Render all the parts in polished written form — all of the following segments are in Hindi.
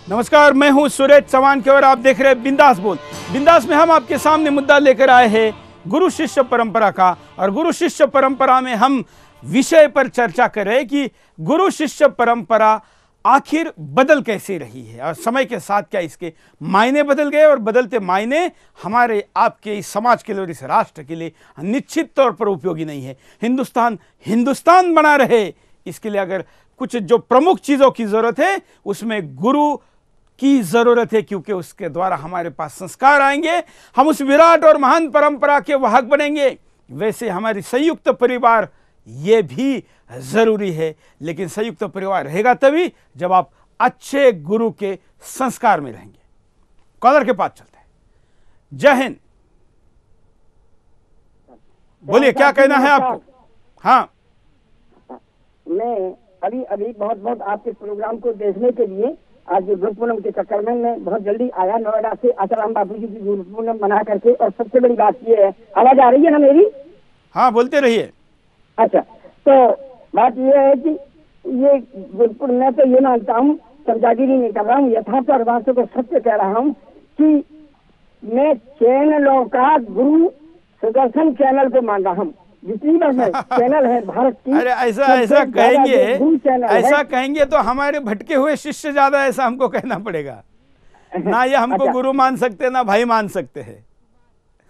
नमस्कार, मैं हूं सुरेश चौहान के और आप देख रहे हैं बिंदास बोल। बिंदास में हम आपके सामने मुद्दा लेकर आए हैं गुरु शिष्य परंपरा का। और गुरु शिष्य परंपरा में हम विषय पर चर्चा कर रहे हैं कि गुरु शिष्य परंपरा आखिर बदल कैसे रही है और समय के साथ क्या इसके मायने बदल गए और बदलते मायने हमारे आपके इस समाज के लिए और इस राष्ट्र के लिए निश्चित तौर पर उपयोगी नहीं है। हिंदुस्तान बना रहे, इसके लिए अगर कुछ जो प्रमुख चीज़ों की ज़रूरत है उसमें गुरु की ज़रूरत है, क्योंकि उसके द्वारा हमारे पास संस्कार आएंगे, हम उस विराट और महान परंपरा के वाहक बनेंगे। वैसे हमारी संयुक्त परिवार ये भी ज़रूरी है, लेकिन संयुक्त परिवार रहेगा तभी जब आप अच्छे गुरु के संस्कार में रहेंगे। कॉलर के पास चलते हैं। जय हिंद, बोलिए क्या कहना है आपको। हाँ, मैं अभी बहुत आपके प्रोग्राम को देखने के लिए आज गुरु पूनम के चक्कर में मैं बहुत जल्दी आया नोएडा से आसाराम बापू जी की गुरु पूनम बना करके। और सबसे बड़ी बात ये है, आवाज आ रही है ना मेरी? हाँ, बोलते रहिए। अच्छा, तो बात ये है कि ये गुरु मैं तो ये मानता हूँ, चमचागिरी नहीं कर रहा हूँ, यथार्थ और बातों को सत्य कह रहा हूँ कि मैं चैनलों का गुरु सुदर्शन चैनल को मान रहा हूँ। जितनी बार चैनल है भारत की, अरे ऐसा कहेंगे तो हमारे भटके हुए शिष्य ज्यादा, ऐसा हमको कहना पड़ेगा ना। ये हमको गुरु मान सकते ना भाई मान सकते हैं।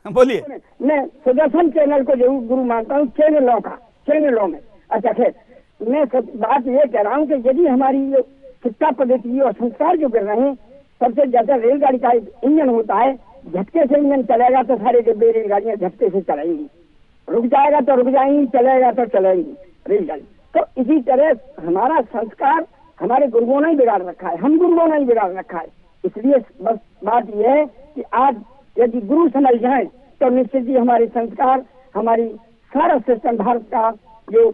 बोलिए। मैं सुदर्शन चैनल को जरूर गुरु मानता हूँ, चैनलों में। अच्छा खैर, मैं बात ये कह रहा हूँ कि यदि हमारी ये शिक्षा पद्धति और संस्कार जो कर रहे हैं, सबसे ज्यादा रेलगाड़ी का इंजन होता है, झटके से इंजन चलेगा तो सारे डिब्बे रेलगाड़ियां झटके से चलेंगी, रुक जाएगा तो रुक जाएंगी, चलेगा तो चलेंगी रेलगाड़ी। तो इसी तरह हमारा संस्कार हमारे गुरुओं ने ही बिगाड़ रखा है, हम गुरुओं ने ही बिगाड़ रखा है। इसलिए बस बात यह है कि आज यदि गुरु समझ जाए तो निश्चित ही हमारे संस्कार, हमारी सारा सिस्टम भारत का जो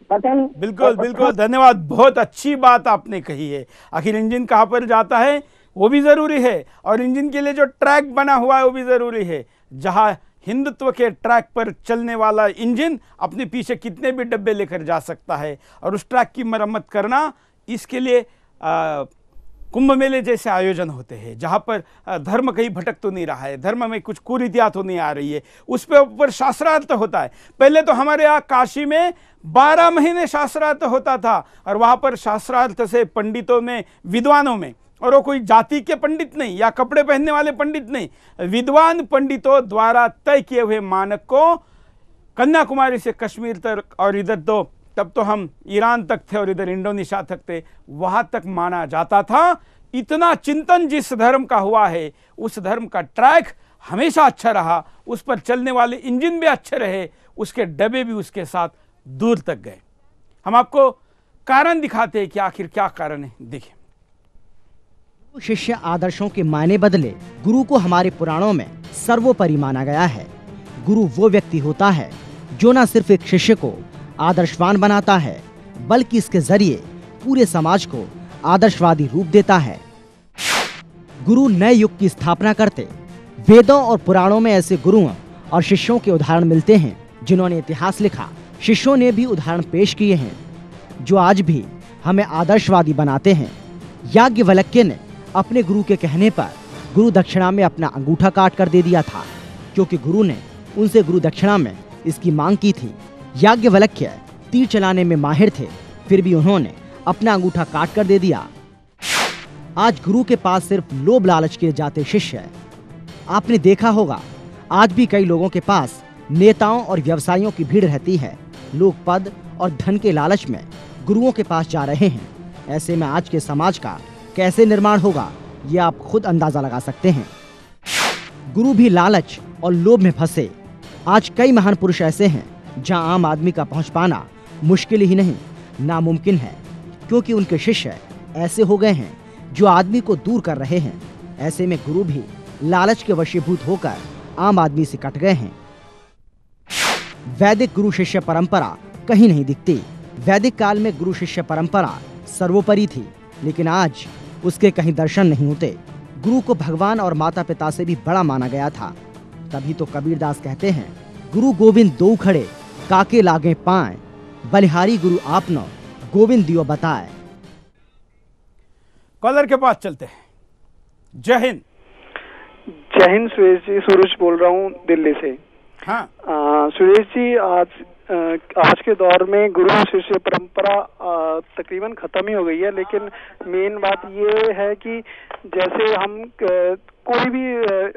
पतन। बिल्कुल धन्यवाद, बहुत अच्छी बात आपने कही है। आखिर इंजन कहाँ पर जाता है वो भी जरूरी है, और इंजन के लिए जो ट्रैक बना हुआ है वो भी जरूरी है। जहाँ हिंदुत्व के ट्रैक पर चलने वाला इंजन अपने पीछे कितने भी डब्बे लेकर जा सकता है, और उस ट्रैक की मरम्मत करना, इसके लिए कुंभ मेले जैसे आयोजन होते हैं जहाँ पर धर्म कहीं भटक तो नहीं रहा है, धर्म में कुछ कुरीतियाँ तो नहीं आ रही है, उस पे ऊपर शास्त्रार्थ होता है। पहले तो हमारे यहाँ काशी में 12 महीने शास्त्रार्थ होता था, और वहाँ पर शास्त्रार्थ से पंडितों में, विद्वानों में, और वो कोई जाति के पंडित नहीं या कपड़े पहनने वाले पंडित नहीं, विद्वान पंडितों द्वारा तय किए हुए मानक को कन्याकुमारी से कश्मीर तक, और इधर तो तब तो हम ईरान तक थे और इधर इंडोनेशिया तक थे, वहां तक माना जाता था। इतना चिंतन जिस धर्म का हुआ है, उस धर्म का ट्रैक हमेशा अच्छा रहा, उस पर चलने वाले इंजन भी अच्छे रहे, उसके डब्बे भी उसके साथ दूर तक गए। हम आपको कारण दिखाते हैं कि आखिर क्या कारण है, देखिए। शिष्य आदर्शों के मायने बदले। गुरु को हमारे पुराणों में सर्वोपरि माना गया है। गुरु वो व्यक्ति होता है जो न सिर्फ एक शिष्य को आदर्शवान बनाता है, बल्कि इसके जरिए पूरे समाज को आदर्शवादी रूप देता है। गुरु नए युग की स्थापना करते। वेदों और पुराणों में ऐसे गुरुओं और शिष्यों के उदाहरण मिलते हैं जिन्होंने इतिहास लिखा। शिष्यों ने भी उदाहरण पेश किए हैं जो आज भी हमें आदर्शवादी बनाते हैं। याज्ञवल्क्य ने अपने गुरु के कहने पर गुरु दक्षिणा में अपना अंगूठा काट कर दे दिया था, क्योंकि गुरु ने उनसे गुरु दक्षिणा में इसकी मांग की थी। याज्ञवल्क्य तीर चलाने में माहिर थे, फिर भी उन्होंने अपना अंगूठा काट कर दे दिया। आज गुरु के पास सिर्फ लोभ लालच के जाते शिष्य हैं। आपने देखा होगा आज भी कई लोगों के पास नेताओं और व्यवसायियों की भीड़ रहती है। लोग पद और धन के लालच में गुरुओं के पास जा रहे हैं। ऐसे में आज के समाज का कैसे निर्माण होगा, ये आप खुद अंदाजा लगा सकते हैं। गुरु भी लालच और लोभ में फंसे। आज कई महान पुरुष ऐसे हैं जहां आम आदमी का पहुंच पाना मुश्किल ही नहीं, नामुमकिन है, क्योंकि उनके शिष्य ऐसे हो गए हैं जो आदमी को दूर कर रहे हैं। ऐसे में गुरु भी लालच के वशीभूत होकर आम आदमी से कट गए हैं। वैदिक गुरु शिष्य परंपरा कहीं नहीं दिखती। वैदिक काल में गुरु शिष्य परंपरा सर्वोपरि थी, लेकिन आज उसके कहीं दर्शन नहीं होते। गुरु को भगवान और माता पिता से भी बड़ा माना गया था। तभी तो कबीरदास कहते हैं, गुरु गोविंद दो खड़े, काके लागे पाए, बलिहारी गुरु आपनो, गोविंद दियो बताए। कॉलर के पास चलते हैं। जय हिंद। जय हिंद सुरेश जी, सूरज बोल रहा हूँ दिल्ली से। हाँ सुरेश जी, आज के दौर में गुरु शिष्य परंपरा तकरीबन खत्म ही हो गई है, लेकिन मेन बात ये है कि जैसे हम कोई भी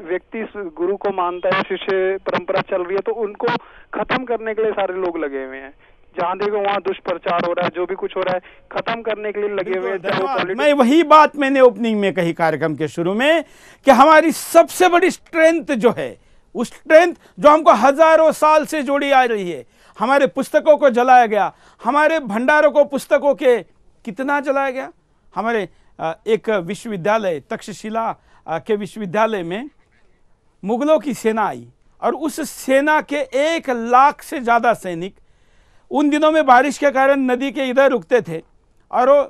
व्यक्ति गुरु को मानता है, शिष्य परंपरा चल रही है, तो उनको खत्म करने के लिए सारे लोग लगे हुए हैं। जहाँ देखो वहाँ दुष्प्रचार हो रहा है, जो भी कुछ हो रहा है खत्म करने के लिए लगे हुए हैं। मैं वही बात मैंने ओपनिंग में कही कार्यक्रम के शुरू में कि हमारी सबसे बड़ी स्ट्रेंथ जो है, उस स्ट्रेंथ जो हमको हजारों साल से जोड़ी आ रही है, हमारे पुस्तकों को जलाया गया, हमारे भंडारों को पुस्तकों के कितना जलाया गया। हमारे एक विश्वविद्यालय तक्षशिला के विश्वविद्यालय में मुगलों की सेना आई और उस सेना के 1 लाख से ज्यादा सैनिक उन दिनों में बारिश के कारण नदी के इधर रुकते थे और वो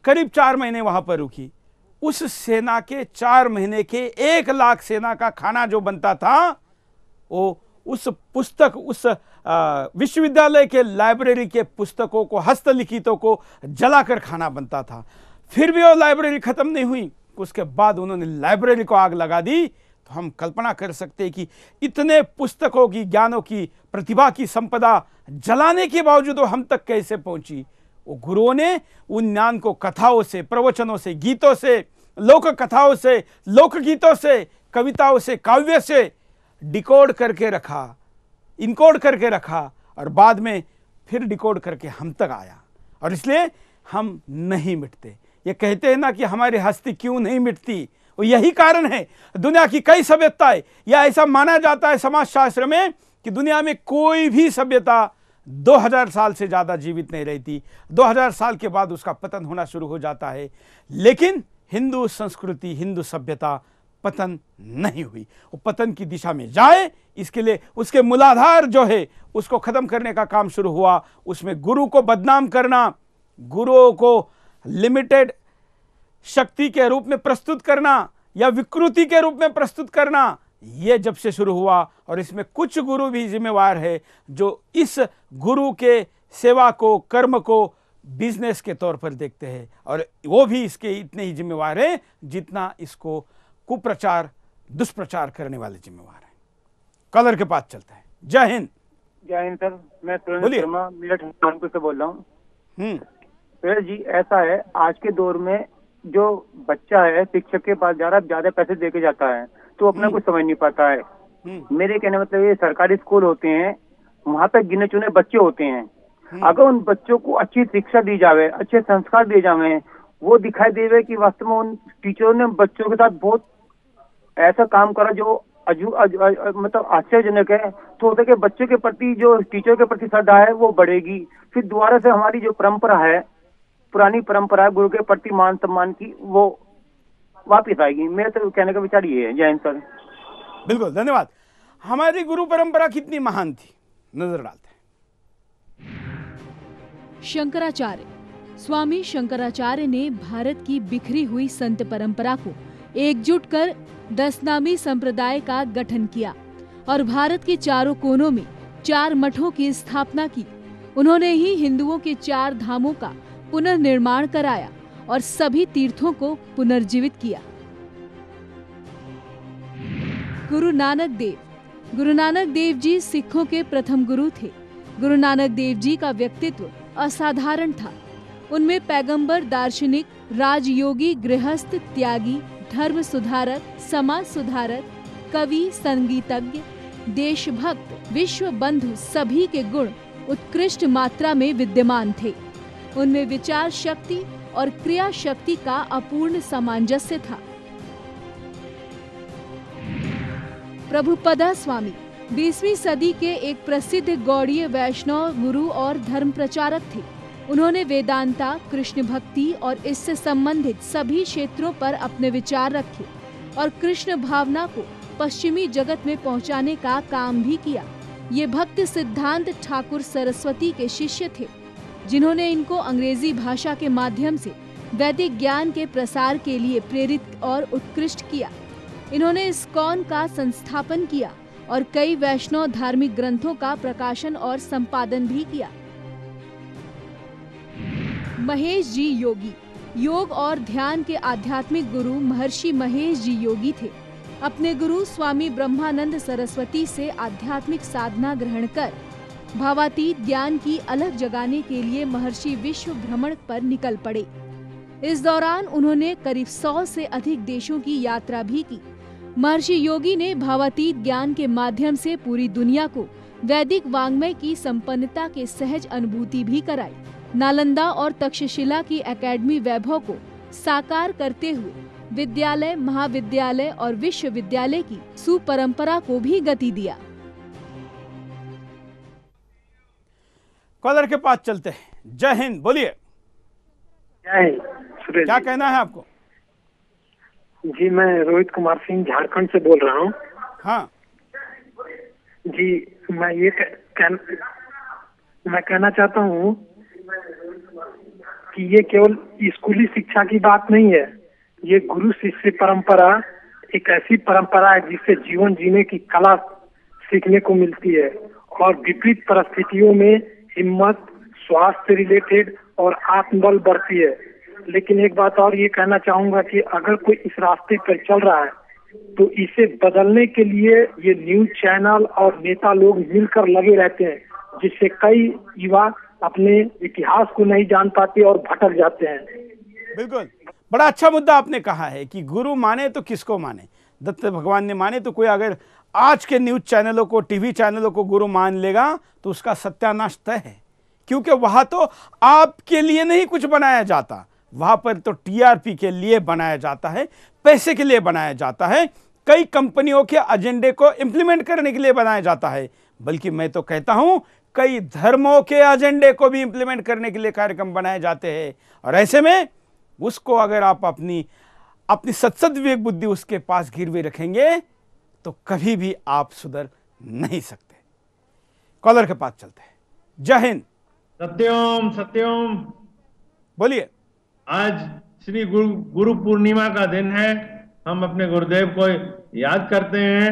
करीब 4 महीने वहां पर रुकी। उस सेना के 4 महीने के 1 लाख सेना का खाना जो बनता था वो उस पुस्तक, उस विश्वविद्यालय के लाइब्रेरी के पुस्तकों को, हस्तलिखितों को जलाकर खाना बनता था। फिर भी वो लाइब्रेरी खत्म नहीं हुई। उसके बाद उन्होंने लाइब्रेरी को आग लगा दी। तो हम कल्पना कर सकते हैं कि इतने पुस्तकों की, ज्ञानों की, प्रतिभा की संपदा जलाने के बावजूद वो हम तक कैसे पहुंची। वो गुरुओं ने उन ज्ञान को कथाओं से, प्रवचनों से, गीतों से, लोक कथाओं से, लोकगीतों से, कविताओं से, काव्य से डिकोड करके रखा, इनकोड करके रखा और बाद में फिर डिकोड करके हम तक आया। और इसलिए हम नहीं मिटते। ये कहते हैं ना कि हमारी हस्ती क्यों नहीं मिटती, और यही कारण है। दुनिया की कई सभ्यताएं, या ऐसा माना जाता है समाजशास्त्र में कि दुनिया में कोई भी सभ्यता 2000 साल से ज्यादा जीवित नहीं रहती। 2000 साल के बाद उसका पतन होना शुरू हो जाता है। लेकिन हिंदू संस्कृति, हिंदू सभ्यता पतन नहीं हुई। वो पतन की दिशा में जाए, इसके लिए उसके मूलाधार जो है उसको खत्म करने का काम शुरू हुआ। उसमें गुरु को बदनाम करना, गुरुओं को लिमिटेड शक्ति के रूप में प्रस्तुत करना या विकृति के रूप में प्रस्तुत करना, यह जब से शुरू हुआ। और इसमें कुछ गुरु भी जिम्मेवार है जो इस गुरु के सेवा को, कर्म को बिजनेस के तौर पर देखते हैं, और वो भी इसके इतने ही जिम्मेवार है जितना इसको कुप्रचार, दुष्प्रचार करने वाले जिम्मेवार हैं। कलर के पास चलता है। जय हिंद। जय हिंद सर, मैं सुरेंद्र शर्मा मेरठ कानपुर से बोल रहा हूँ। सुरेश जी, ऐसा है आज के दौर में जो बच्चा है शिक्षक के पास ज्यादा पैसे दे के जाता है तो अपना कुछ समझ नहीं पाता है। मेरे कहने मतलब ये सरकारी स्कूल होते हैं, वहाँ पे गिने चुने बच्चे होते हैं। अगर उन बच्चों को अच्छी शिक्षा दी जावे, अच्छे संस्कार दिए जावे, वो दिखाई देवे कि वास्तव में उन टीचरों ने बच्चों के साथ बहुत ऐसा काम करा जो मतलब आश्चर्यजनक है, तो होता है कि बच्चों के प्रति जो टीचर के प्रति श्रद्धा है वो बढ़ेगी। फिर दोबारा से हमारी जो परंपरा है, पुरानी परंपरा है गुरु के प्रति मान सम्मान की, वो वापिस आएगी। मेरे तो कहने का विचार ये है। जय हिंद सर। बिल्कुल, धन्यवाद। हमारी गुरु परंपरा कितनी महान थी, नजर डालते हैं। शंकराचार्य, स्वामी शंकराचार्य ने भारत की बिखरी हुई संत परंपरा को एकजुट कर 10 नामी संप्रदाय का गठन किया और भारत के चारों कोनों में 4 मठों की स्थापना की। उन्होंने ही हिंदुओं के 4 धामों का पुनर्निर्माण कराया और सभी तीर्थों को पुनर्जीवित किया। गुरु नानक देव, गुरु नानक देव जी सिखों के प्रथम गुरु थे। गुरु नानक देव जी का व्यक्तित्व असाधारण था। उनमें पैगंबर, दार्शनिक, राजयोगी, गृहस्थ, त्यागी, धर्म सुधारक, समाज सुधारक, कवि, संगीतज्ञ, देशभक्त, विश्व बंधु सभी के गुण उत्कृष्ट मात्रा में विद्यमान थे। उनमें विचार शक्ति और क्रिया शक्ति का अपूर्ण सामंजस्य था। प्रभुपदा स्वामी 20वीं सदी के एक प्रसिद्ध गौड़ीय वैष्णव गुरु और धर्म प्रचारक थे। उन्होंने वेदांता, कृष्ण भक्ति और इससे संबंधित सभी क्षेत्रों पर अपने विचार रखे और कृष्ण भावना को पश्चिमी जगत में पहुंचाने का काम भी किया। ये भक्त सिद्धांत ठाकुर सरस्वती के शिष्य थे, जिन्होंने इनको अंग्रेजी भाषा के माध्यम से वैदिक ज्ञान के प्रसार के लिए प्रेरित और उत्कृष्ट किया। इन्होंने इस्कॉन का संस्थापन किया और कई वैष्णव धार्मिक ग्रंथों का प्रकाशन और संपादन भी किया। महेश जी योगी, योग और ध्यान के आध्यात्मिक गुरु महर्षि महेश जी योगी थे। अपने गुरु स्वामी ब्रह्मानंद सरस्वती से आध्यात्मिक साधना ग्रहण कर भावातीत ज्ञान की अलख जगाने के लिए महर्षि विश्व भ्रमण पर निकल पड़े। इस दौरान उन्होंने करीब 100 से अधिक देशों की यात्रा भी की। महर्षि योगी ने भावातीत ज्ञान के माध्यम से पूरी दुनिया को वैदिक वाङ्मय की संपन्नता के सहज अनुभूति भी कराई। नालंदा और तक्षशिला की एकेडमी वैभव को साकार करते हुए विद्यालय, महाविद्यालय और विश्वविद्यालय की सुपरंपरा को भी गति दिया। कॉलर के पास चलते हैं। जय हिंद, बोलिए। क्या कहना है आपको? जी, मैं रोहित कुमार सिंह झारखंड से बोल रहा हूँ। हाँ जी, मैं कहना चाहता हूँ कि ये केवल स्कूली शिक्षा की बात नहीं है। ये गुरु शिष्य परंपरा एक ऐसी परंपरा है जिससे जीवन जीने की कला सीखने को मिलती है और विपरीत परिस्थितियों में हिम्मत, स्वास्थ्य रिलेटेड और आत्मबल बढ़ती है। लेकिन एक बात और ये कहना चाहूंगा कि अगर कोई इस रास्ते पर चल रहा है तो इसे बदलने के लिए ये न्यूज चैनल और नेता लोग मिलकर लगे रहते हैं, जिससे कई युवा अपने इतिहास को नहीं जान पाते और भटक जाते हैं। बिल्कुल, बड़ा अच्छा मुद्दा आपने कहा है कि गुरु माने तो किसको माने। दत्त भगवान ने माने तो कोई अगर आज के न्यूज चैनलों को, टीवी चैनलों को गुरु मान लेगा तो उसका सत्यानाश तय है, क्योंकि वहां तो आपके लिए नहीं कुछ बनाया जाता, वहां पर तो टीआरपी के लिए बनाया जाता है, पैसे के लिए बनाया जाता है, कई कंपनियों के एजेंडे को इंप्लीमेंट करने के लिए बनाया जाता है। बल्कि मैं तो कहता हूं कई धर्मों के एजेंडे को भी इंप्लीमेंट करने के लिए कार्यक्रम बनाए जाते हैं। और ऐसे में उसको अगर आप अपनी सत्सद विवेक बुद्धि उसके पास गिरवे रखेंगे तो कभी भी आप सुधर नहीं सकते। कॉलर के पास चलते हैं। जय हिंद। सत्यम सत्यम, बोलिए। आज श्री गुरु पूर्णिमा का दिन है। हम अपने गुरुदेव को याद करते हैं।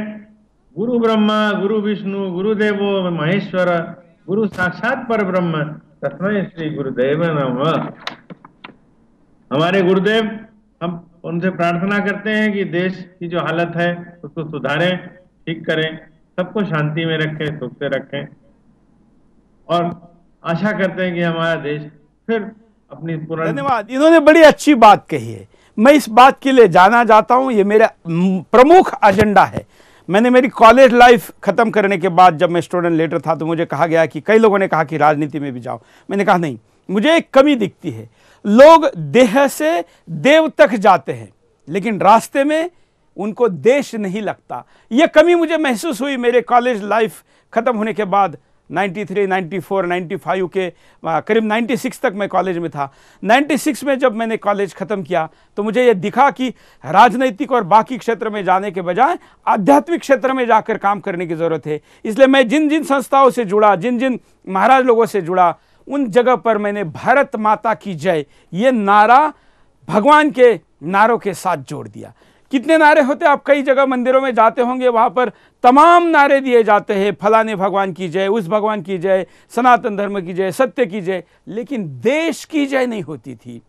गुरु ब्रह्मा गुरु विष्णु गुरुदेवो महेश्वर, गुरु साक्षात पर ब्रह्म, तस्मै श्री गुरुदेव नमः। हमारे गुरुदेव, हम उनसे प्रार्थना करते हैं कि देश की जो हालत है उसको सुधारें, ठीक करें, सबको शांति में रखें, सुख से रखें और आशा करते हैं कि हमारा देश फिर अपनी पुरानी। धन्यवाद। इन्होंने बड़ी अच्छी बात कही है। मैं इस बात के लिए जाना जाता हूं, ये मेरा प्रमुख एजेंडा है। मैंने मेरी कॉलेज लाइफ खत्म करने के बाद जब मैं स्टूडेंट लीडर था तो मुझे कहा गया कि कई लोगों ने कहा कि राजनीति में भी जाओ। मैंने कहा नहीं, मुझे एक कमी दिखती है। लोग देह से देव तक जाते हैं लेकिन रास्ते में उनको देश नहीं लगता। यह कमी मुझे महसूस हुई मेरे कॉलेज लाइफ खत्म होने के बाद। 93, 94, 95 के करीब 96 तक मैं कॉलेज में था। 96 में जब मैंने कॉलेज खत्म किया तो मुझे यह दिखा कि राजनीतिक और बाकी क्षेत्र में जाने के बजाय आध्यात्मिक क्षेत्र में जाकर काम करने की जरूरत है। इसलिए मैं जिन जिन संस्थाओं से जुड़ा, जिन जिन महाराज लोगों से जुड़ा, उन जगह पर मैंने भारत माता की जय ये नारा भगवान के नारों के साथ जोड़ दिया। कितने नारे होते हैं, आप कई जगह मंदिरों में जाते होंगे, वहां पर तमाम नारे दिए जाते हैं, फलाने भगवान की जय, उस भगवान की जय, सनातन धर्म की जय, सत्य की जय, लेकिन देश की जय नहीं होती थी।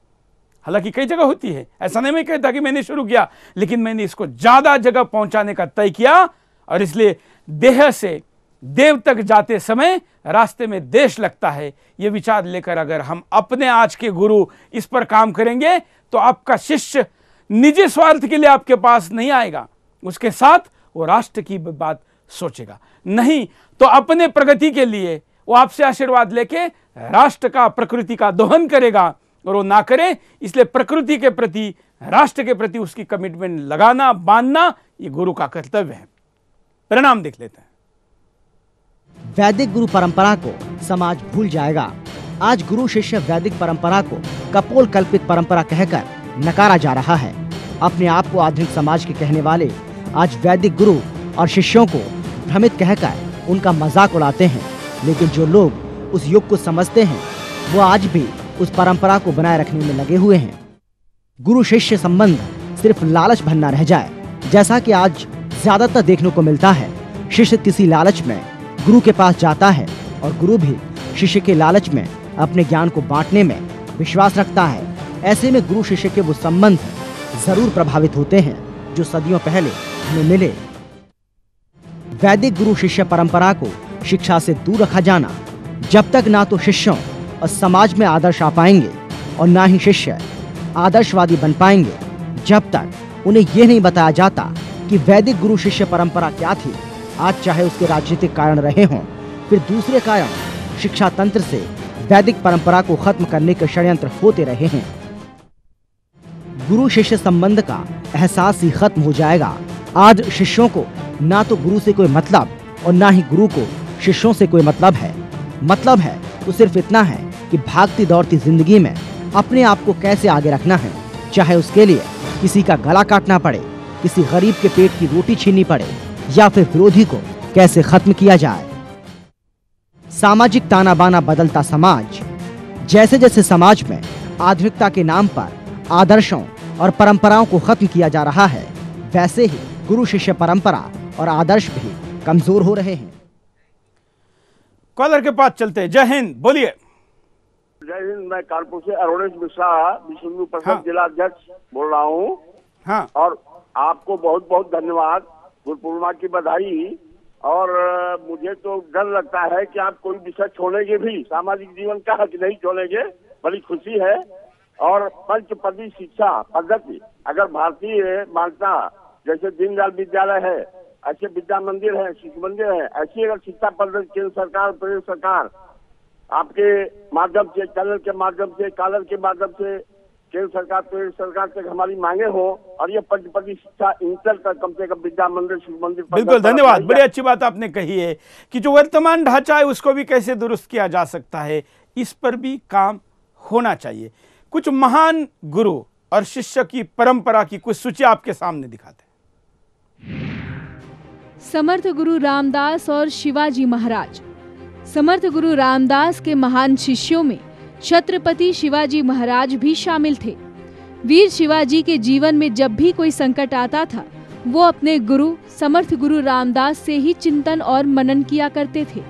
हालांकि कई जगह होती है, ऐसा नहीं मैं कहता कि मैंने शुरू किया, लेकिन मैंने इसको ज्यादा जगह पहुंचाने का तय किया। और इसलिए देह से देव तक जाते समय रास्ते में देश लगता है, ये विचार लेकर अगर हम अपने आज के गुरु इस पर काम करेंगे तो आपका शिष्य निजी स्वार्थ के लिए आपके पास नहीं आएगा, उसके साथ वो राष्ट्र की बात सोचेगा। नहीं तो अपने प्रगति के लिए वो आपसे आशीर्वाद लेके राष्ट्र का, प्रकृति का दोहन करेगा और वो ना करे। इसलिए प्रकृति के प्रति, राष्ट्र के प्रति उसकी कमिटमेंट लगाना, बांधना ये गुरु का कर्तव्य है। परिणाम देख लेते हैं। वैदिक गुरु परंपरा को समाज भूल जाएगा। आज गुरु शिष्य वैदिक परंपरा को कपोल कल्पित परंपरा कहकर नकारा जा रहा है। अपने आप को आधुनिक समाज के कहने वाले आज वैदिक गुरु और शिष्यों को भ्रमित कहकर उनका मजाक उड़ाते हैं। लेकिन जो लोग उस युग को समझते हैं वो आज भी उस परंपरा को बनाए रखने में लगे हुए हैं। गुरु शिष्य संबंध सिर्फ लालच भरना रह जाए, जैसा कि आज ज्यादातर देखने को मिलता है। शिष्य किसी लालच में गुरु के पास जाता है और गुरु भी शिष्य के लालच में अपने ज्ञान को बांटने में विश्वास रखता है। ऐसे में गुरु शिष्य के वो संबंध जरूर प्रभावित होते हैं जो सदियों पहले हमें मिले। वैदिक गुरु शिष्य परंपरा को शिक्षा से दूर रखा जाना, जब तक ना तो शिष्यों और समाज में आदर्श आ पाएंगे और ना ही शिष्य आदर्शवादी बन पाएंगे, जब तक उन्हें यह नहीं बताया जाता कि वैदिक गुरु शिष्य परंपरा क्या थी। आज चाहे उसके राजनीतिक कारण रहे हों, फिर दूसरे कारण शिक्षा तंत्र से वैदिक परंपरा को खत्म करने के षड्यंत्र होते रहे हैं। गुरु शिष्य संबंध का एहसास ही खत्म हो जाएगा। आज शिष्यों को ना तो गुरु से कोई मतलब और ना ही गुरु को शिष्यों से कोई मतलब है। मतलब है तो सिर्फ इतना है कि भागती दौड़ती जिंदगी में अपने आप को कैसे आगे रखना है, चाहे उसके लिए किसी का गला काटना पड़े, किसी गरीब के पेट की रोटी छीननी पड़े, या फिर विरोधी को कैसे खत्म किया जाए। सामाजिक ताना बाना बदलता समाज, जैसे जैसे समाज में आधुनिकता के नाम पर आदर्शों और परंपराओं को खत्म किया जा रहा है, वैसे ही गुरु शिष्य परंपरा और आदर्श भी कमजोर हो रहे हैं। कॉलर के पास चलते हैं। जय हिंद, बोलिए। जय हिंद। मैं कानपुर से अरुणेश मिश्रा, विश्व हिंदू परिषद हाँ। जिला अध्यक्ष बोल रहा हूँ। हाँ। और आपको बहुत बहुत धन्यवाद, गुरु पूर्णिमा की बधाई। और मुझे तो डर लगता है कि आप कोई विषय छोड़ेंगे भी, सामाजिक जीवन का कि नहीं छोड़ेंगे, बड़ी खुशी है। और पंचपदी शिक्षा पद्धति अगर भारतीय मान्यता, जैसे दीनदयाल विद्यालय है, ऐसे विद्या मंदिर है, शिशु मंदिर है, ऐसी अगर शिक्षा पद्धति केंद्र सरकार, प्रदेश सरकार आपके माध्यम से, चैनल के माध्यम से, कॉलर के माध्यम से केंद्र सरकार, प्रदेश सरकार तक हमारी मांगे हो और ये पंचपदी शिक्षा इंटर तक कम से कम विद्या मंदिर, शिशु मंदिर। बिल्कुल, धन्यवाद। बड़ी अच्छी बात आपने कही है कि जो वर्तमान ढांचा है उसको भी कैसे दुरुस्त किया जा सकता है, इस पर भी काम होना चाहिए। कुछ महान गुरु और शिष्य की परंपरा की कुछ सूची आपके सामने दिखाते हैं। समर्थ गुरु रामदास और शिवाजी महाराज। समर्थ गुरु रामदास के महान शिष्यों में छत्रपति शिवाजी महाराज भी शामिल थे। वीर शिवाजी के जीवन में जब भी कोई संकट आता था, वो अपने गुरु समर्थ गुरु रामदास से ही चिंतन और मनन किया करते थे।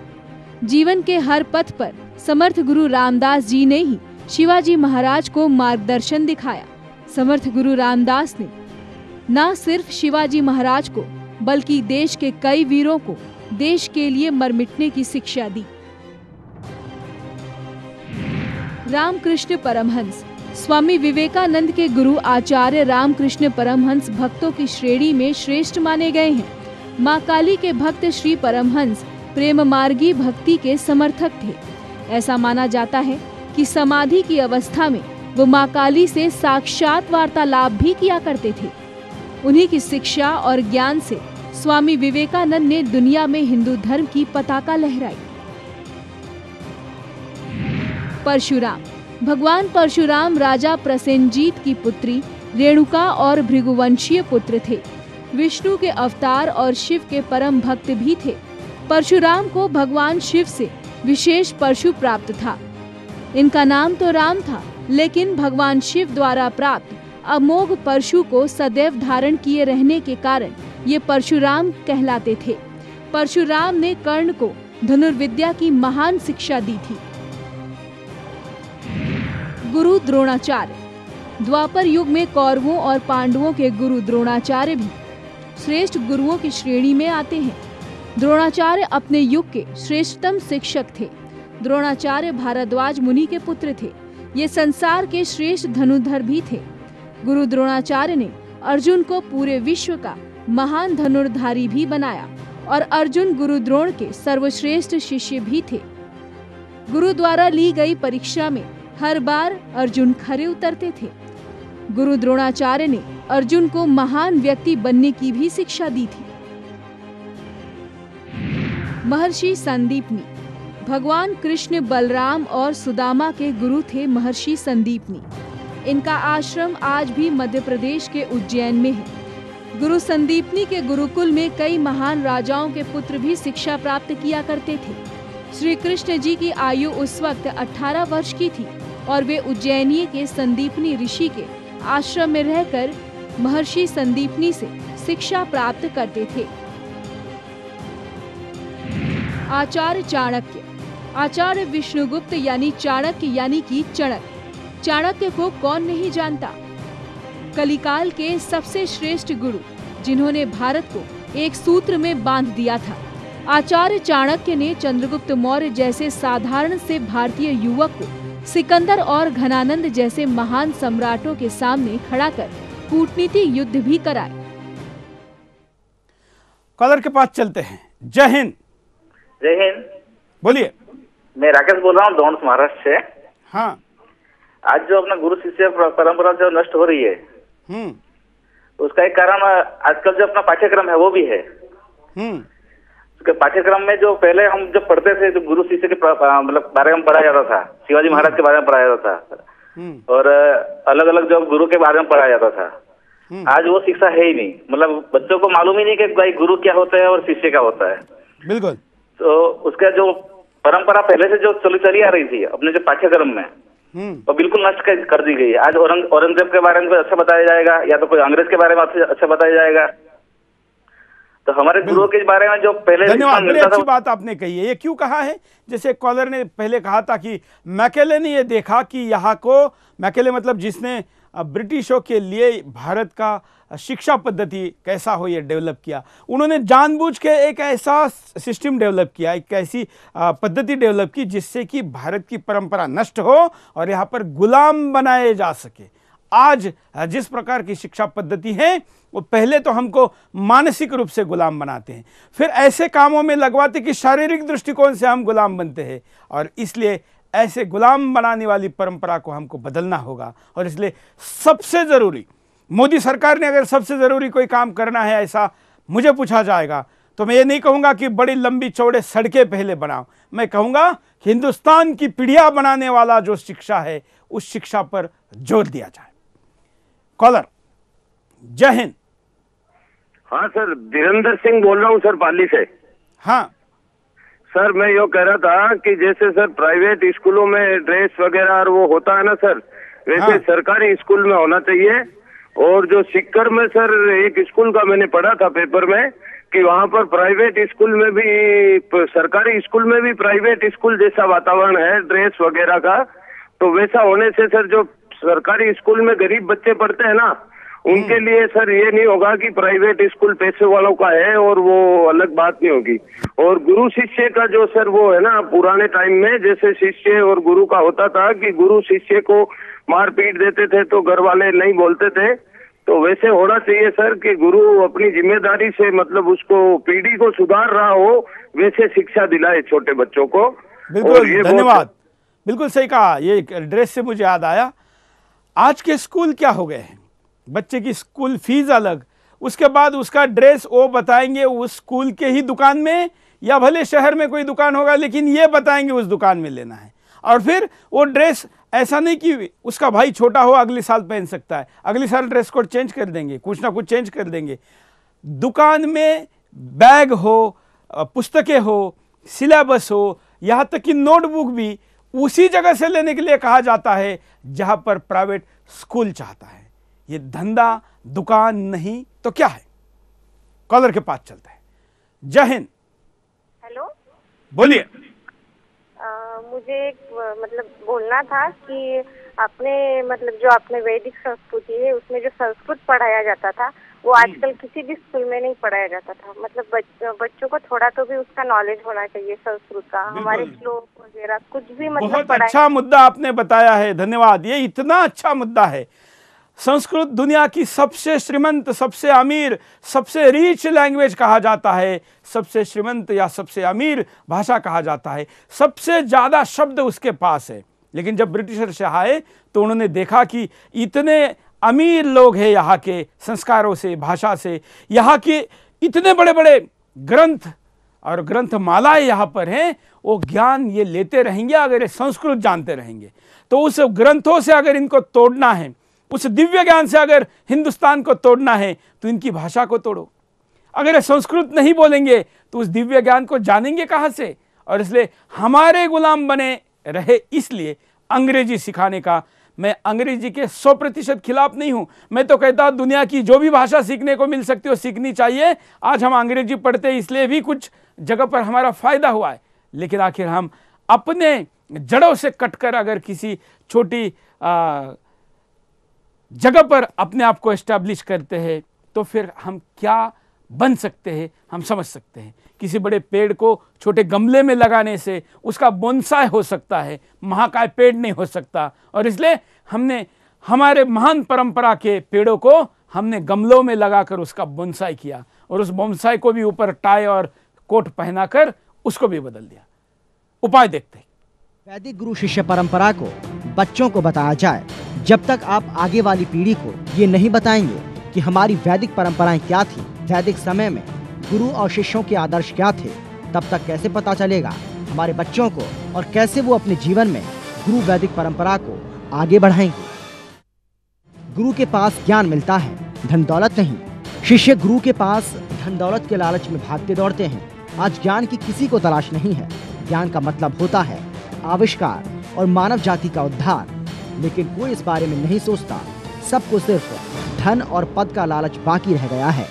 जीवन के हर पथ पर समर्थ गुरु रामदास जी ने ही शिवाजी महाराज को मार्गदर्शन दिखाया। समर्थ गुरु रामदास ने न सिर्फ शिवाजी महाराज को बल्कि देश के कई वीरों को देश के लिए मर मिटने की शिक्षा दी। रामकृष्ण परमहंस। स्वामी विवेकानंद के गुरु आचार्य रामकृष्ण परमहंस भक्तों की श्रेणी में श्रेष्ठ माने गए हैं। मां काली के भक्त श्री परमहंस प्रेम मार्गी भक्ति के समर्थक थे। ऐसा माना जाता है कि समाधि की अवस्था में वो मां काली से साक्षात वार्तालाप भी किया करते थे। उन्हीं की शिक्षा और ज्ञान से स्वामी विवेकानंद ने दुनिया में हिंदू धर्म की पताका लहराई। परशुराम। भगवान परशुराम राजा प्रसेनजीत की पुत्री रेणुका और भृगुवंशीय पुत्र थे। विष्णु के अवतार और शिव के परम भक्त भी थे। परशुराम को भगवान शिव से विशेष परशु प्राप्त था। इनका नाम तो राम था, लेकिन भगवान शिव द्वारा प्राप्त अमोघ परशु को सदैव धारण किए रहने के कारण ये परशुराम कहलाते थे। परशुराम ने कर्ण को धनुर्विद्या की महान शिक्षा दी थी। गुरु द्रोणाचार्य। द्वापर युग में कौरवों और पांडवों के गुरु द्रोणाचार्य भी श्रेष्ठ गुरुओं की श्रेणी में आते हैं। द्रोणाचार्य अपने युग के श्रेष्ठतम शिक्षक थे। द्रोणाचार्य भारद्वाज मुनि के पुत्र थे। ये संसार के श्रेष्ठ धनुर्धर भी थे। गुरु द्रोणाचार्य ने अर्जुन को पूरे विश्व का महान धनुर्धारी भी बनाया और अर्जुन गुरु द्रोण के सर्वश्रेष्ठ शिष्य भी थे। गुरु द्वारा ली गई परीक्षा में हर बार अर्जुन खरे उतरते थे। गुरु द्रोणाचार्य ने अर्जुन को महान व्यक्ति बनने की भी शिक्षा दी थी। महर्षि संदीपनी। भगवान कृष्ण, बलराम और सुदामा के गुरु थे महर्षि संदीपनी। इनका आश्रम आज भी मध्य प्रदेश के उज्जैन में है। गुरु संदीपनी के गुरुकुल में कई महान राजाओं के पुत्र भी शिक्षा प्राप्त किया करते थे। श्री कृष्ण जी की आयु उस वक्त 18 वर्ष की थी और वे उज्जैनी के संदीपनी ऋषि के आश्रम में रहकर महर्षि संदीपनी से शिक्षा प्राप्त करते थे। आचार्य चाणक्य। आचार्य विष्णुगुप्त यानी चाणक्य यानी कि चणक। चाणक्य को कौन नहीं जानता। कलिकाल के सबसे श्रेष्ठ गुरु जिन्होंने भारत को एक सूत्र में बांध दिया था। आचार्य चाणक्य ने चंद्रगुप्त मौर्य जैसे साधारण से भारतीय युवक को सिकंदर और घनानंद जैसे महान सम्राटों के सामने खड़ा कर कूटनीति युद्ध भी कराए। कॉलर के पास चलते हैं। जय हिंद। जय हिंद। बोलिए। मैं राकेश बोल रहा हूँ, दौंड महाराष्ट्र से। हाँ। आज जो अपना गुरु शिष्य परंपरा जो नष्ट हो रही है, उसका एक कारण आजकल जो अपना पाठ्यक्रम है वो भी है। उसके पाठ्यक्रम में जो पहले हम जब पढ़ते थे, जो गुरु शिष्य के मतलब बारे में पढ़ाया जाता था, शिवाजी महाराज के बारे में पढ़ाया जाता था और अलग अलग जो गुरु के बारे में पढ़ाया जाता था, आज वो शिक्षा है ही नहीं। मतलब बच्चों को मालूम ही नहीं कि भाई गुरु क्या होता है और शिष्य क्या होता है। बिल्कुल। तो उसका जो परंपरा पहले से जो चली आ रही थी अपने जो पाठ्यक्रम में, वो बिल्कुल नष्ट कर दी गई। आज औरंगजेब के बारे में अच्छा बताया जाएगा या तो कोई अंग्रेज के बारे में अच्छा बताया जाएगा। तो हमारे गुरुओं के बारे में जो पहले धन्यवाद, बड़ी अच्छी बात आपने कही है। ये क्यों कहा है? जैसे कॉलर ने पहले कहा था कि मैकेले ने ये देखा कि यहाँ को, मैकेले मतलब जिसने ब्रिटिशों के लिए भारत का शिक्षा पद्धति कैसा हो ये डेवलप किया, उन्होंने जानबूझ के एक ऐसा सिस्टम डेवलप किया, एक ऐसी पद्धति डेवलप की जिससे कि भारत की परंपरा नष्ट हो और यहाँ पर गुलाम बनाए जा सके। आज जिस प्रकार की शिक्षा पद्धति है वो पहले तो हमको मानसिक रूप से गुलाम बनाते हैं, फिर ऐसे कामों में लगवाते कि शारीरिक दृष्टिकोण से हम गुलाम बनते हैं। और इसलिए ऐसे गुलाम बनाने वाली परंपरा को हमको बदलना होगा। और इसलिए सबसे ज़रूरी, मोदी सरकार ने अगर सबसे ज़रूरी कोई काम करना है ऐसा मुझे पूछा जाएगा, तो मैं ये नहीं कहूँगा कि बड़ी लंबी चौड़े सड़कें पहले बनाओ, मैं कहूँगा हिंदुस्तान की पीढ़ियाँ बनाने वाला जो शिक्षा है उस शिक्षा पर जोर दिया जाए। कॉलर। जय हिंद। हाँ सर, धीरेन्द्र सिंह बोल रहा हूँ सर, पाली से। हाँ सर, मैं यो कह रहा था कि जैसे सर प्राइवेट स्कूलों में ड्रेस वगैरह और वो होता है ना सर, वैसे सरकारी स्कूल में होना चाहिए। और जो सिक्कर में सर एक स्कूल का मैंने पढ़ा था पेपर में कि वहाँ पर प्राइवेट स्कूल में भी, सरकारी स्कूल में भी प्राइवेट स्कूल जैसा वातावरण है ड्रेस वगैरह का। तो वैसा होने से सर जो सरकारी स्कूल में गरीब बच्चे पढ़ते हैं ना, उनके लिए सर ये नहीं होगा कि प्राइवेट स्कूल पैसे वालों का है और वो अलग बात नहीं होगी। और गुरु शिष्य का जो सर वो है ना, पुराने टाइम में जैसे शिष्य और गुरु का होता था कि गुरु शिष्य को मार पीट देते थे तो घर वाले नहीं बोलते थे, तो वैसे होना चाहिए सर कि गुरु अपनी जिम्मेदारी से मतलब उसको पीढ़ी को सुधार रहा हो, वैसे शिक्षा दिलाए छोटे बच्चों को। बिल्कुल, धन्यवाद, बिल्कुल सही कहा। ये ड्रेस से मुझे याद आया, आज के स्कूल क्या हो गए हैं, बच्चे की स्कूल फीस अलग, उसके बाद उसका ड्रेस वो बताएंगे उस स्कूल के ही दुकान में, या भले शहर में कोई दुकान होगा लेकिन ये बताएंगे उस दुकान में लेना है। और फिर वो ड्रेस ऐसा नहीं कि उसका भाई छोटा हो अगले साल पहन सकता है, अगले साल ड्रेस कोड चेंज कर देंगे, कुछ ना कुछ चेंज कर देंगे। दुकान में बैग हो, पुस्तकें हो, सिलेबस हो, यहाँ तक कि नोटबुक भी उसी जगह से लेने के लिए कहा जाता है जहां पर प्राइवेट स्कूल चाहता है। ये धंधा दुकान नहीं तो क्या है। कॉलर के पास चलते हैं। जय हिंद। हेलो, बोलिए। मुझे मतलब बोलना था कि आपने मतलब जो आपने वैदिक संस्कृति है उसमें जो संस्कृत पढ़ाया जाता था वो आजकल किसी भी स्कूल में नहीं पढ़ाया जाता था। मतलब बच्चों को थोड़ा तो भी उसका नॉलेज होना चाहिए संस्कृत का, हमारे श्लोक वगैरह कुछ भी मतलब बहुत अच्छा मुद्दा आपने बताया है, धन्यवाद। ये इतना अच्छा मुद्दा है। संस्कृत दुनिया की सबसे श्रीमंत, सबसे अमीर, सबसे रिच लैंग्वेज कहा जाता है, सबसे श्रीमंत या सबसे अमीर भाषा कहा जाता है, सबसे ज़्यादा शब्द उसके पास है। लेकिन जब ब्रिटिशर से आए तो उन्होंने देखा कि इतने अमीर लोग हैं यहाँ के संस्कारों से, भाषा से, यहाँ के इतने बड़े बड़े ग्रंथ और ग्रंथमालाएं यहाँ पर हैं, वो ज्ञान ये लेते रहेंगे अगर ये संस्कृत जानते रहेंगे। तो उस ग्रंथों से अगर इनको तोड़ना है, उस दिव्य ज्ञान से अगर हिंदुस्तान को तोड़ना है तो इनकी भाषा को तोड़ो। अगर ये संस्कृत नहीं बोलेंगे तो उस दिव्य ज्ञान को जानेंगे कहाँ से। और इसलिए हमारे गुलाम बने रहे, इसलिए अंग्रेजी सिखाने का मैं अंग्रेजी के 100% खिलाफ नहीं हूं। मैं तो कहता हूं दुनिया की जो भी भाषा सीखने को मिल सकती हो सीखनी चाहिए। आज हम अंग्रेजी पढ़ते हैं इसलिए भी कुछ जगह पर हमारा फायदा हुआ है, लेकिन आखिर हम अपने जड़ों से कटकर अगर किसी छोटी जगह पर अपने आप को एस्टैब्लिश करते हैं तो फिर हम क्या बन सकते हैं हम समझ सकते हैं। किसी बड़े पेड़ को छोटे गमले में लगाने से उसका बोनसाई हो सकता है, महाकाय पेड़ नहीं हो सकता। और इसलिए हमने हमारे महान परंपरा के पेड़ों को हमने गमलों में लगाकर उसका बोनसाई किया और उस बोनसाई को भी ऊपर टाई और कोट पहनाकर उसको भी बदल दिया। उपाय देखते हैं। वैदिक गुरु शिष्य परंपरा को बच्चों को बताया जाए। जब तक आप आगे वाली पीढ़ी को ये नहीं बताएंगे कि हमारी वैदिक परंपराएं क्या थी, वैदिक समय में गुरु और शिष्यों के आदर्श क्या थे, तब तक कैसे पता चलेगा हमारे बच्चों को और कैसे वो अपने जीवन में गुरु वैदिक परंपरा को आगे बढ़ाएंगे। गुरु के पास ज्ञान मिलता है, धन दौलत नहीं। शिष्य गुरु के पास धन दौलत के लालच में भागते दौड़ते हैं। आज ज्ञान की किसी को तलाश नहीं है। ज्ञान का मतलब होता है आविष्कार और मानव जाति का उद्धार, लेकिन कोई इस बारे में नहीं सोचता। सबको सिर्फ धन और पद का लालच बाकी रह गया है।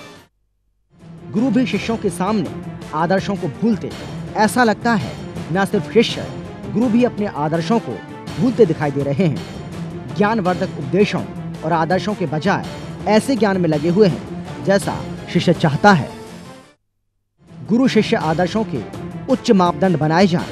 गुरु भी शिष्यों के सामने आदर्शों को भूलते ऐसा लगता है। न सिर्फ शिष्य, गुरु भी अपने आदर्शों को भूलते दिखाई दे रहे हैं। ज्ञानवर्धक उपदेशों और आदर्शों के बजाय ऐसे ज्ञान में लगे हुए हैं जैसा शिष्य चाहता है। गुरु शिष्य आदर्शों के उच्च मापदंड बनाए जाएं।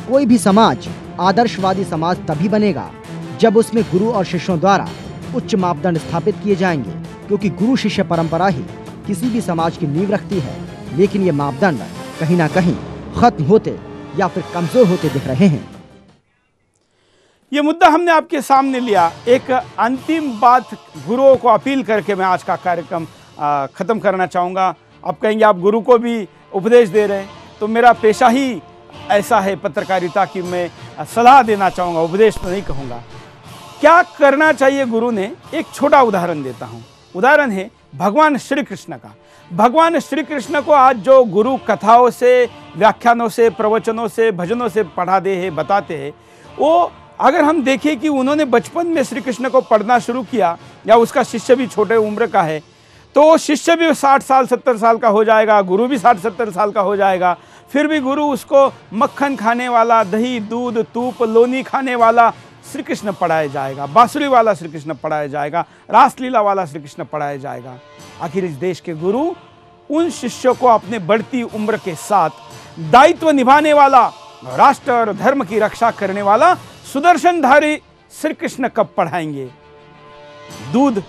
कोई भी समाज आदर्शवादी समाज तभी बनेगा जब उसमें गुरु और शिष्यों द्वारा उच्च मापदंड स्थापित किए जाएंगे, क्योंकि गुरु शिष्य परंपरा ही किसी भी समाज की नींव रखती है। लेकिन ये मापदंड कहीं ना कहीं खत्म होते या फिर कमजोर होते दिख रहे हैं। ये मुद्दा हमने आपके सामने लिया। एक अंतिम बात गुरुओं को अपील करके मैं आज का कार्यक्रम खत्म करना चाहूँगा। आप कहेंगे आप गुरु को भी उपदेश दे रहे हैं, तो मेरा पेशा ही ऐसा है पत्रकारिता की, मैं सलाह देना चाहूँगा, उपदेश तो नहीं कहूँगा। क्या करना चाहिए गुरु ने, एक छोटा उदाहरण देता हूँ। उदाहरण है भगवान श्री कृष्ण का। भगवान श्री कृष्ण को आज जो गुरु कथाओं से, व्याख्यानों से, प्रवचनों से, भजनों से पढ़ाते हैं, बताते हैं, वो अगर हम देखें कि उन्होंने बचपन में श्री कृष्ण को पढ़ना शुरू किया या उसका शिष्य भी छोटे उम्र का है, तो शिष्य भी 60 साल 70 साल का हो जाएगा, गुरु भी 60-70 साल का हो जाएगा। फिर भी गुरु उसको मक्खन खाने वाला, दही दूध तूप लोनी खाने वाला श्री कृष्ण पढ़ाया जाएगा, बांसुरी वाला श्री कृष्ण पढ़ाया जाएगा, रासलीला वाला श्री कृष्ण पढ़ाया जाएगा। आखिर इस देश के गुरु उन शिष्यों को अपने बढ़ती उम्र के साथ दायित्व निभाने वाला, राष्ट्र और धर्म की रक्षा करने वाला सुदर्शनधारी श्री कृष्ण कब पढ़ाएंगे? दूध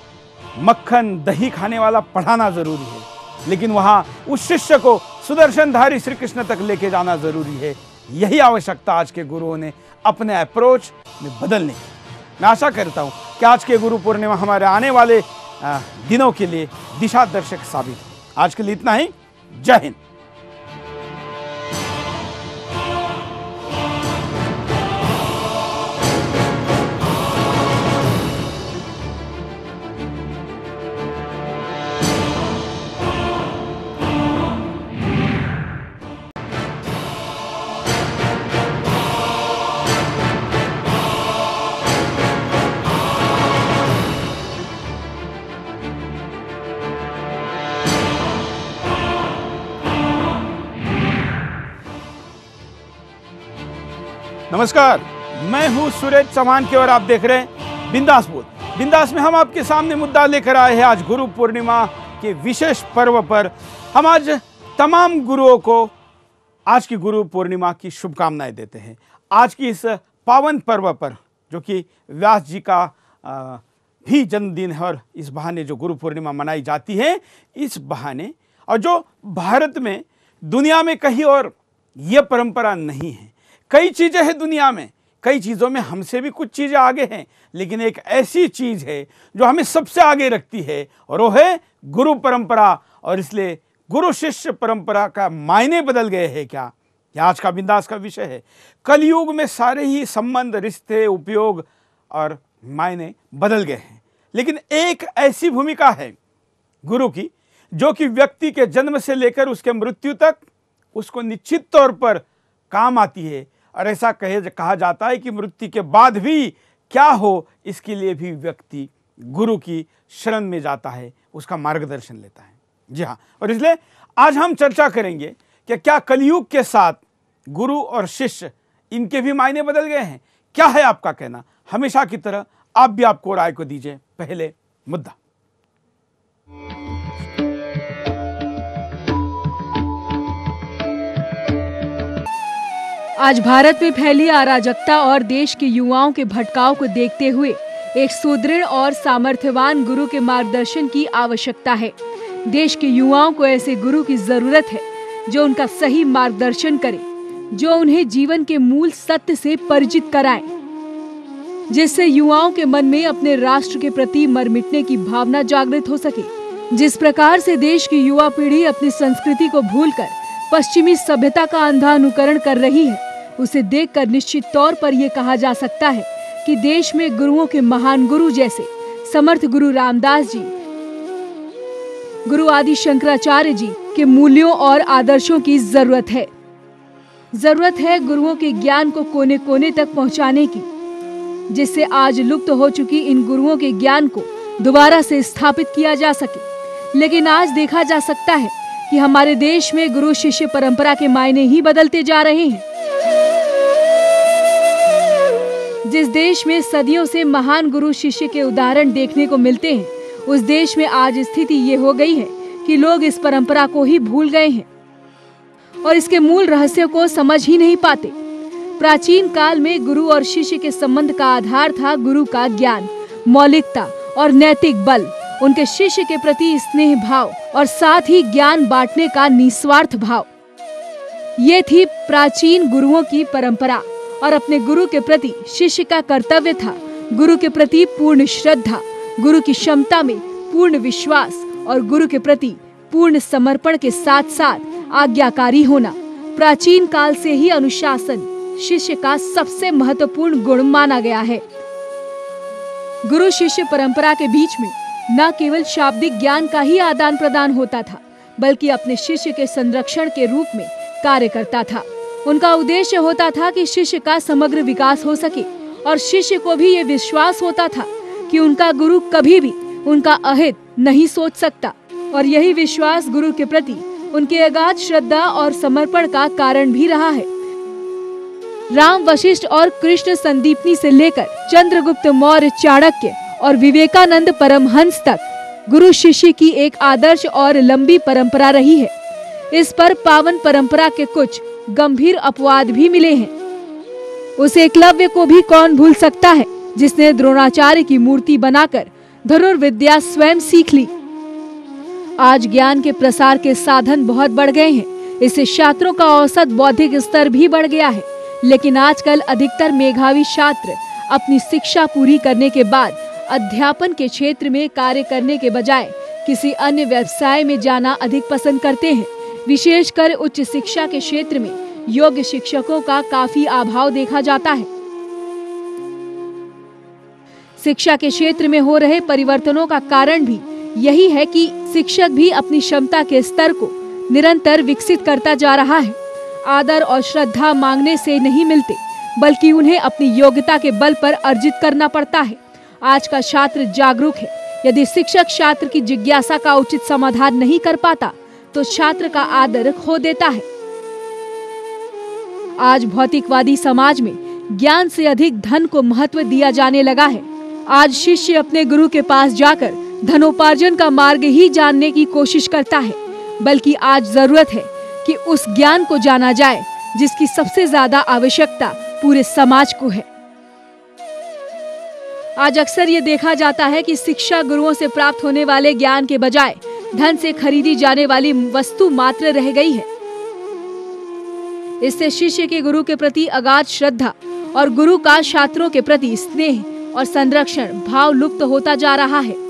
मक्खन दही खाने वाला पढ़ाना जरूरी है, लेकिन वहां उस शिष्य को सुदर्शनधारी श्री कृष्ण तक लेके जाना जरूरी है। यही आवश्यकता आज के गुरुओं ने अपने अप्रोच में बदलने की। मैं आशा करता हूं कि आज के गुरु पूर्णिमा हमारे आने वाले दिनों के लिए दिशा दर्शक साबित हो। आज के लिए इतना ही। जय हिंद। नमस्कार, मैं हूं सुरेश चौहान की और आप देख रहे हैं बिंदास बोल। बिंदास में हम आपके सामने मुद्दा लेकर आए हैं। आज गुरु पूर्णिमा के विशेष पर्व पर हम आज तमाम गुरुओं को आज की गुरु पूर्णिमा की शुभकामनाएं देते हैं। आज की इस पावन पर्व पर, जो कि व्यास जी का भी जन्मदिन है और इस बहाने जो गुरु पूर्णिमा मनाई जाती है, इस बहाने, और जो भारत में दुनिया में कहीं और यह परंपरा नहीं है। कई चीज़ें हैं दुनिया में, कई चीज़ों में हमसे भी कुछ चीज़ें आगे हैं, लेकिन एक ऐसी चीज़ है जो हमें सबसे आगे रखती है, और वो है गुरु परंपरा। और इसलिए गुरु शिष्य परंपरा का मायने बदल गए हैं क्या? यह आज का बिंदास का विषय है। कलयुग में सारे ही संबंध, रिश्ते, उपयोग और मायने बदल गए हैं, लेकिन एक ऐसी भूमिका है गुरु की जो कि व्यक्ति के जन्म से लेकर उसके मृत्यु तक उसको निश्चित तौर पर काम आती है। और ऐसा कहा जाता है कि मृत्यु के बाद भी क्या हो, इसके लिए भी व्यक्ति गुरु की शरण में जाता है, उसका मार्गदर्शन लेता है। जी हाँ, और इसलिए आज हम चर्चा करेंगे कि क्या कलयुग के साथ गुरु और शिष्य इनके भी मायने बदल गए हैं। क्या है आपका कहना? हमेशा की तरह आप भी आपको राय को दीजिए। पहले मुद्दा। आज भारत में फैली अराजकता और देश के युवाओं के भटकाव को देखते हुए एक सुदृढ़ और सामर्थ्यवान गुरु के मार्गदर्शन की आवश्यकता है। देश के युवाओं को ऐसे गुरु की जरूरत है जो उनका सही मार्गदर्शन करे, जो उन्हें जीवन के मूल सत्य से परिचित कराए, जिससे युवाओं के मन में अपने राष्ट्र के प्रति मर मिटने की भावना जागृत हो सके। जिस प्रकार से देश की युवा पीढ़ी अपनी संस्कृति को भूलकर पश्चिमी सभ्यता का अंधा अनुकरण कर रही है, उसे देखकर निश्चित तौर पर यह कहा जा सकता है कि देश में गुरुओं के महान गुरु जैसे समर्थ गुरु रामदास जी, गुरु आदि शंकराचार्य जी के मूल्यों और आदर्शों की जरूरत है। जरूरत है गुरुओं के ज्ञान को कोने कोने तक पहुंचाने की, जिससे आज लुप्त हो चुकी इन गुरुओं के ज्ञान को दोबारा से स्थापित किया जा सके। लेकिन आज देखा जा सकता है कि हमारे देश में गुरु शिष्य परंपरा के मायने ही बदलते जा रहे हैं। जिस देश में सदियों से महान गुरु शिष्य के उदाहरण देखने को मिलते हैं, उस देश में आज स्थिति ये हो गई है कि लोग इस परंपरा को ही भूल गए हैं और इसके मूल रहस्य को समझ ही नहीं पाते। प्राचीन काल में गुरु और शिष्य के संबंध का आधार था गुरु का ज्ञान, मौलिकता और नैतिक बल, उनके शिष्य के प्रति स्नेह भाव और साथ ही ज्ञान बांटने का निस्वार्थ भाव। ये थी प्राचीन गुरुओं की परंपरा और अपने गुरु के प्रति शिष्य का कर्तव्य था गुरु के प्रति पूर्ण श्रद्धा, गुरु की क्षमता में पूर्ण विश्वास और गुरु के प्रति पूर्ण समर्पण के साथ साथ आज्ञाकारी होना। प्राचीन काल से ही अनुशासन शिष्य का सबसे महत्वपूर्ण गुण माना गया है। गुरु शिष्य परंपरा के बीच में न केवल शाब्दिक ज्ञान का ही आदान प्रदान होता था, बल्कि अपने शिष्य के संरक्षण के रूप में कार्य करता था। उनका उद्देश्य होता था कि शिष्य का समग्र विकास हो सके और शिष्य को भी ये विश्वास होता था कि उनका गुरु कभी भी उनका अहित नहीं सोच सकता, और यही विश्वास गुरु के प्रति उनके अगाध श्रद्धा और समर्पण का कारण भी रहा है। राम वशिष्ठ और कृष्ण संदीपनी से लेकर चंद्रगुप्त मौर्य, चाणक्य और विवेकानंद परमहंस तक गुरु शिष्य की एक आदर्श और लंबी परंपरा रही है। इस पर पावन परंपरा के कुछ गंभीर अपवाद भी मिले हैं। उस एकलव्य को भी कौन भूल सकता है जिसने द्रोणाचार्य की मूर्ति बनाकर धनुर्विद्या स्वयं सीख ली। आज ज्ञान के प्रसार के साधन बहुत बढ़ गए हैं, इससे छात्रों का औसत बौद्धिक स्तर भी बढ़ गया है। लेकिन आजकल अधिकतर मेधावी छात्र अपनी शिक्षा पूरी करने के बाद अध्यापन के क्षेत्र में कार्य करने के बजाय किसी अन्य व्यवसाय में जाना अधिक पसंद करते हैं। विशेषकर उच्च शिक्षा के क्षेत्र में योग्य शिक्षकों का काफी अभाव देखा जाता है। शिक्षा के क्षेत्र में हो रहे परिवर्तनों का कारण भी यही है कि शिक्षक भी अपनी क्षमता के स्तर को निरंतर विकसित करता जा रहा है। आदर और श्रद्धा मांगने से नहीं मिलते, बल्कि उन्हें अपनी योग्यता के बल पर अर्जित करना पड़ता है। आज का छात्र जागरूक है। यदि शिक्षक छात्र की जिज्ञासा का उचित समाधान नहीं कर पाता तो छात्र का आदर खो देता है। आज भौतिकवादी समाज में ज्ञान से अधिक धन को महत्व दिया जाने लगा है। आज शिष्य अपने गुरु के पास जाकर धनोपार्जन का मार्ग ही जानने की कोशिश करता है, बल्कि आज जरूरत है कि उस ज्ञान को जाना जाए जिसकी सबसे ज्यादा आवश्यकता पूरे समाज को है। आज अक्सर ये देखा जाता है कि शिक्षा गुरुओं से प्राप्त होने वाले ज्ञान के बजाय धन से खरीदी जाने वाली वस्तु मात्र रह गई है। इससे शिष्य के गुरु के प्रति अगाध श्रद्धा और गुरु का छात्रों के प्रति स्नेह और संरक्षण भाव लुप्त होता जा रहा है।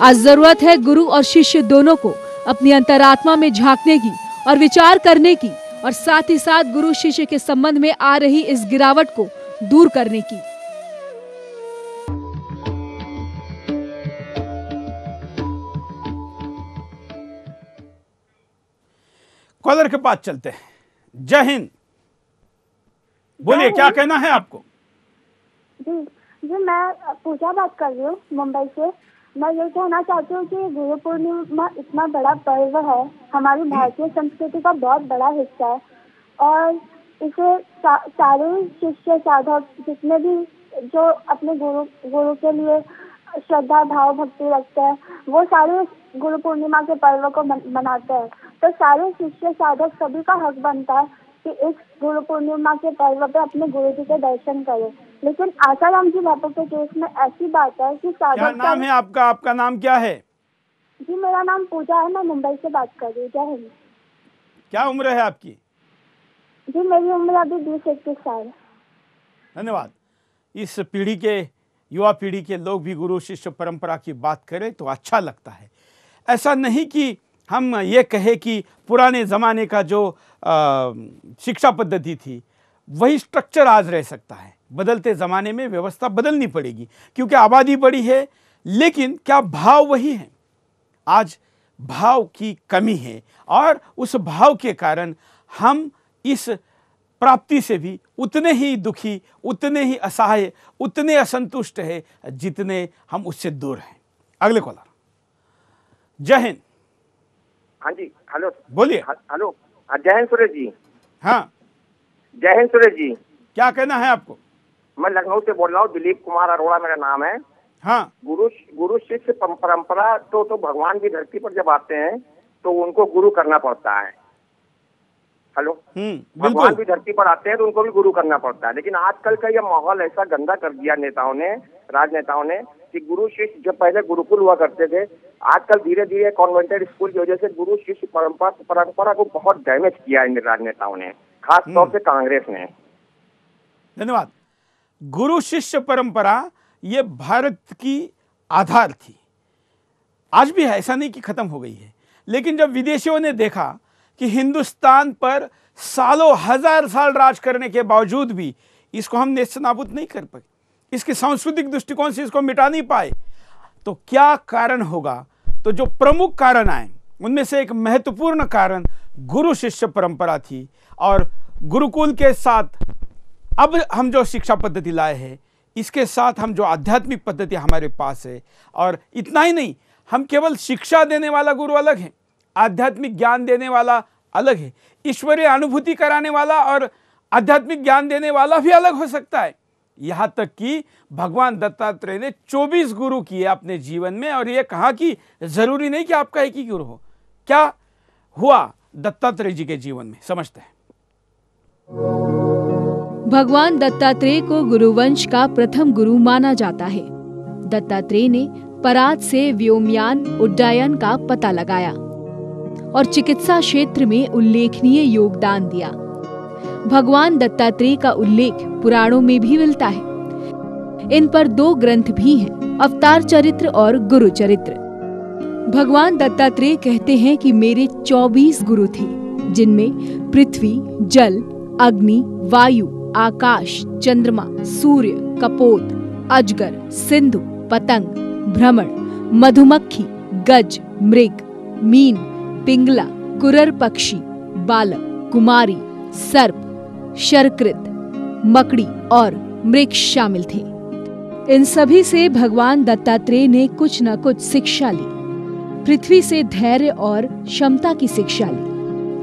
आज जरूरत है गुरु और शिष्य दोनों को अपनी अंतरात्मा में झांकने की और विचार करने की, और साथ ही साथ गुरु शिष्य के संबंध में आ रही इस गिरावट को दूर करने की। कॉलर के पास चलते हैं। जय हिंद, बोलिए क्या कहना है आपको? जी मैं पूजा बात कर रही हूँ मुंबई से। मैं ये कहना चाहती हूँ कि गुरु पूर्णिमा इतना बड़ा पर्व है, हमारी भारतीय संस्कृति का बहुत बड़ा हिस्सा है, और इसे सारे शिष्य साधक जितने भी जो अपने गुरु के लिए श्रद्धा भाव भक्ति रखते हैं, वो सारे गुरु पूर्णिमा के पर्व को मनाते हैं। तो सारे शिष्य साधक सभी का हक बनता है कि इस गुरु पूर्णिमा के पर्व पे अपने गुरु जी के दर्शन करें। लेकिन आसाराम जी बापू के केस में ऐसी बात है कि साधक। क्या नाम है आपका? आपका नाम क्या है? जी मेरा नाम पूजा है, मैं मुंबई से बात कर रही हूँ। जय हिंद। क्या उम्र है आपकी? जी मेरी उम्र अभी 20-21 साल है। धन्यवाद। इस पीढ़ी के, युवा पीढ़ी के लोग भी गुरु शिष्य परंपरा की बात करें तो अच्छा लगता है। ऐसा नहीं कि हम ये कहे कि पुराने ज़माने का जो शिक्षा पद्धति थी वही स्ट्रक्चर आज रह सकता है। बदलते ज़माने में व्यवस्था बदलनी पड़ेगी क्योंकि आबादी बढ़ी है, लेकिन क्या भाव वही है? आज भाव की कमी है और उस भाव के कारण हम इस प्राप्ति से भी उतने ही दुखी, उतने ही असहाय, उतने असंतुष्ट है जितने हम उससे दूर हैं। अगले कॉलर। जय हिंद। हाँ जी, हेलो बोलिए। हेलो, जय हिंद सुरेश जी। हाँ जय हिंद सुरेश जी। क्या कहना है आपको? मैं लखनऊ से बोल रहा हूँ, दिलीप कुमार अरोड़ा मेरा नाम है। हाँ। गुरु शिष्य परंपरा तो भगवान की धरती पर जब आते हैं तो उनको गुरु करना पड़ता है। हेलो, भगवान भी धरती पर आते हैं तो उनको भी गुरु करना पड़ता है। लेकिन आजकल का यह माहौल ऐसा गंदा कर दिया नेताओं ने, राजनेताओं ने, कि गुरु शिष्य जब पहले गुरुकुल हुआ करते थे, आजकल धीरे धीरे कॉन्वेंटेड स्कूल की वजह से गुरु शिष्य परंपरा को बहुत डैमेज किया इन राजनेताओं ने, खास तौर से कांग्रेस ने। धन्यवाद। गुरु शिष्य परंपरा ये भारत की आधार थी, आज भी है, ऐसा नहीं कि खत्म हो गई है। लेकिन जब विदेशियों ने देखा कि हिंदुस्तान पर सालों हजार साल राज करने के बावजूद भी इसको हम नेस्तनाबूद नहीं कर पाए, इसके सांस्कृतिक दृष्टिकोण से इसको मिटा नहीं पाए, तो क्या कारण होगा? तो जो प्रमुख कारण आए उनमें से एक महत्वपूर्ण कारण गुरु शिष्य परंपरा थी। और गुरुकुल के साथ अब हम जो शिक्षा पद्धति लाए हैं, इसके साथ हम जो आध्यात्मिक पद्धति हमारे पास है, और इतना ही नहीं, हम केवल शिक्षा देने वाला गुरु अलग है, आध्यात्मिक ज्ञान देने वाला अलग है, ईश्वरीय अनुभूति कराने वाला और आध्यात्मिक ज्ञान देने वाला भी अलग हो सकता है। यहाँ तक कि भगवान दत्तात्रेय ने 24 गुरु किए अपने जीवन में, और ये कहा कि जरूरी नहीं कि आपका एक ही गुरु हो। क्या हुआ दत्तात्रेय जी के जीवन में, समझते हैं। भगवान दत्तात्रेय को गुरुवंश का प्रथम गुरु माना जाता है। दत्तात्रेय ने परात से व्योमयान उड्डयन का पता लगाया और चिकित्सा क्षेत्र में उल्लेखनीय योगदान दिया। भगवान दत्तात्रेय का उल्लेख पुराणों में भी मिलता है। इन पर 2 ग्रंथ भी हैं, अवतार चरित्र और गुरु चरित्र। भगवान दत्तात्रेय कहते हैं कि मेरे 24 गुरु थे, जिनमें पृथ्वी, जल, अग्नि, वायु, आकाश, चंद्रमा, सूर्य, कपोत, अजगर, सिंधु, पतंग, भ्रमण, मधुमक्खी, गज, मृग, मीन, पिंगला, कुरर पक्षी, बालक, कुमारी, सर्प, शर्कृत, मकड़ी और मृग शामिल थे। इन सभी से भगवान दत्तात्रेय ने कुछ न कुछ शिक्षा ली। पृथ्वी से धैर्य और क्षमता की शिक्षा ली।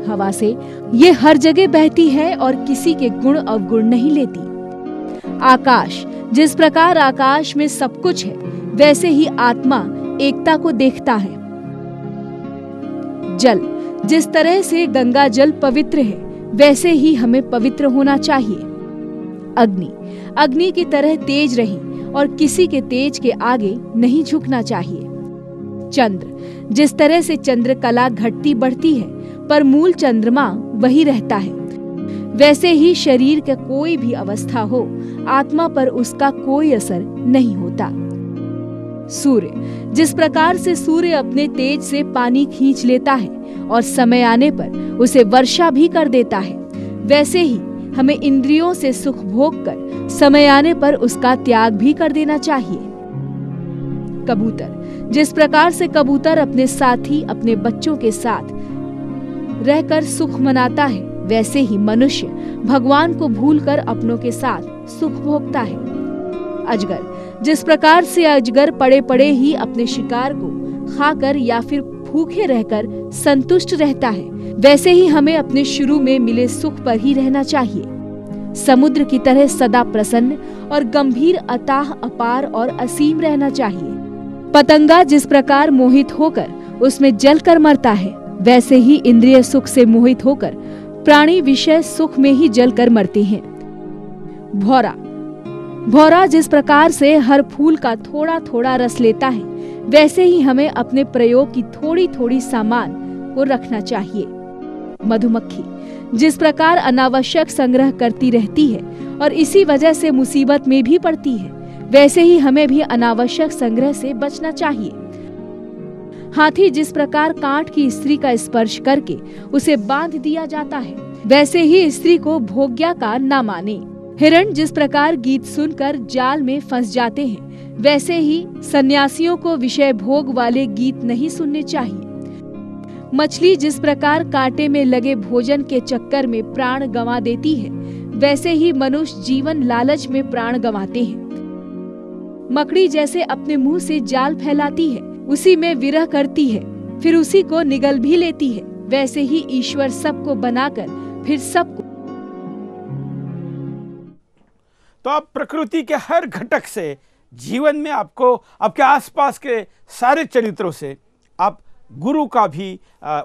हवा से ये हर जगह बहती है और किसी के गुण अवगुण नहीं लेती। आकाश, जिस प्रकार आकाश में सब कुछ है, वैसे ही आत्मा एकता को देखता है। जल, जिस तरह से गंगा जल पवित्र है, वैसे ही हमें पवित्र होना चाहिए। अग्नि, अग्नि की तरह तेज रही और किसी के तेज के आगे नहीं झुकना चाहिए। चंद्र, जिस तरह से चंद्रकला घटती बढ़ती है पर मूल चंद्रमा वही रहता है, वैसे ही शरीर का कोई भी अवस्था हो, आत्मा पर उसका कोई असर नहीं होता। सूर्य, जिस प्रकार से सूर्य अपने तेज से पानी खींच लेता है और समय आने पर उसे वर्षा भी कर देता है, वैसे ही हमें इंद्रियों से सुख भोग कर समय आने पर उसका त्याग भी कर देना चाहिए। कबूतर, जिस प्रकार से कबूतर अपने साथी, अपने बच्चों के साथ रहकर सुख मनाता है, वैसे ही मनुष्य भगवान को भूलकर अपनों के साथ सुख भोगता है। अजगर, जिस प्रकार से अजगर पड़े पड़े ही अपने शिकार को खाकर या फिर भूखे रहकर संतुष्ट रहता है, वैसे ही हमें अपने शुरू में मिले सुख पर ही रहना चाहिए। समुद्र की तरह सदा प्रसन्न और गंभीर, अथाह, अपार और असीम रहना चाहिए। पतंगा जिस प्रकार मोहित होकर उसमें जलकर मरता है, वैसे ही इंद्रिय सुख से मोहित होकर प्राणी विषय सुख में ही जलकर मरते हैं। भौरा जिस प्रकार से हर फूल का थोड़ा थोड़ा रस लेता है, वैसे ही हमें अपने प्रयोग की थोड़ी थोड़ी सामान को रखना चाहिए। मधुमक्खी जिस प्रकार अनावश्यक संग्रह करती रहती है और इसी वजह से मुसीबत में भी पड़ती है, वैसे ही हमें भी अनावश्यक संग्रह से बचना चाहिए। हाथी जिस प्रकार कांट की स्त्री का स्पर्श करके उसे बांध दिया जाता है, वैसे ही स्त्री को भोग्या का न माने। हिरण जिस प्रकार गीत सुनकर जाल में फंस जाते हैं, वैसे ही सन्यासियों को विषय भोग वाले गीत नहीं सुनने चाहिए। मछली जिस प्रकार कांटे में लगे भोजन के चक्कर में प्राण गंवा देती है, वैसे ही मनुष्य जीवन लालच में प्राण गंवाते हैं। मकड़ी जैसे अपने मुंह से जाल फैलाती है, उसी में विरह करती है, फिर उसी को निगल भी लेती है, वैसे ही ईश्वर सबको बनाकर फिर सबको। तो आप प्रकृति के हर घटक से जीवन में आपको आपके आसपास के सारे चरित्रों से आप गुरु का भी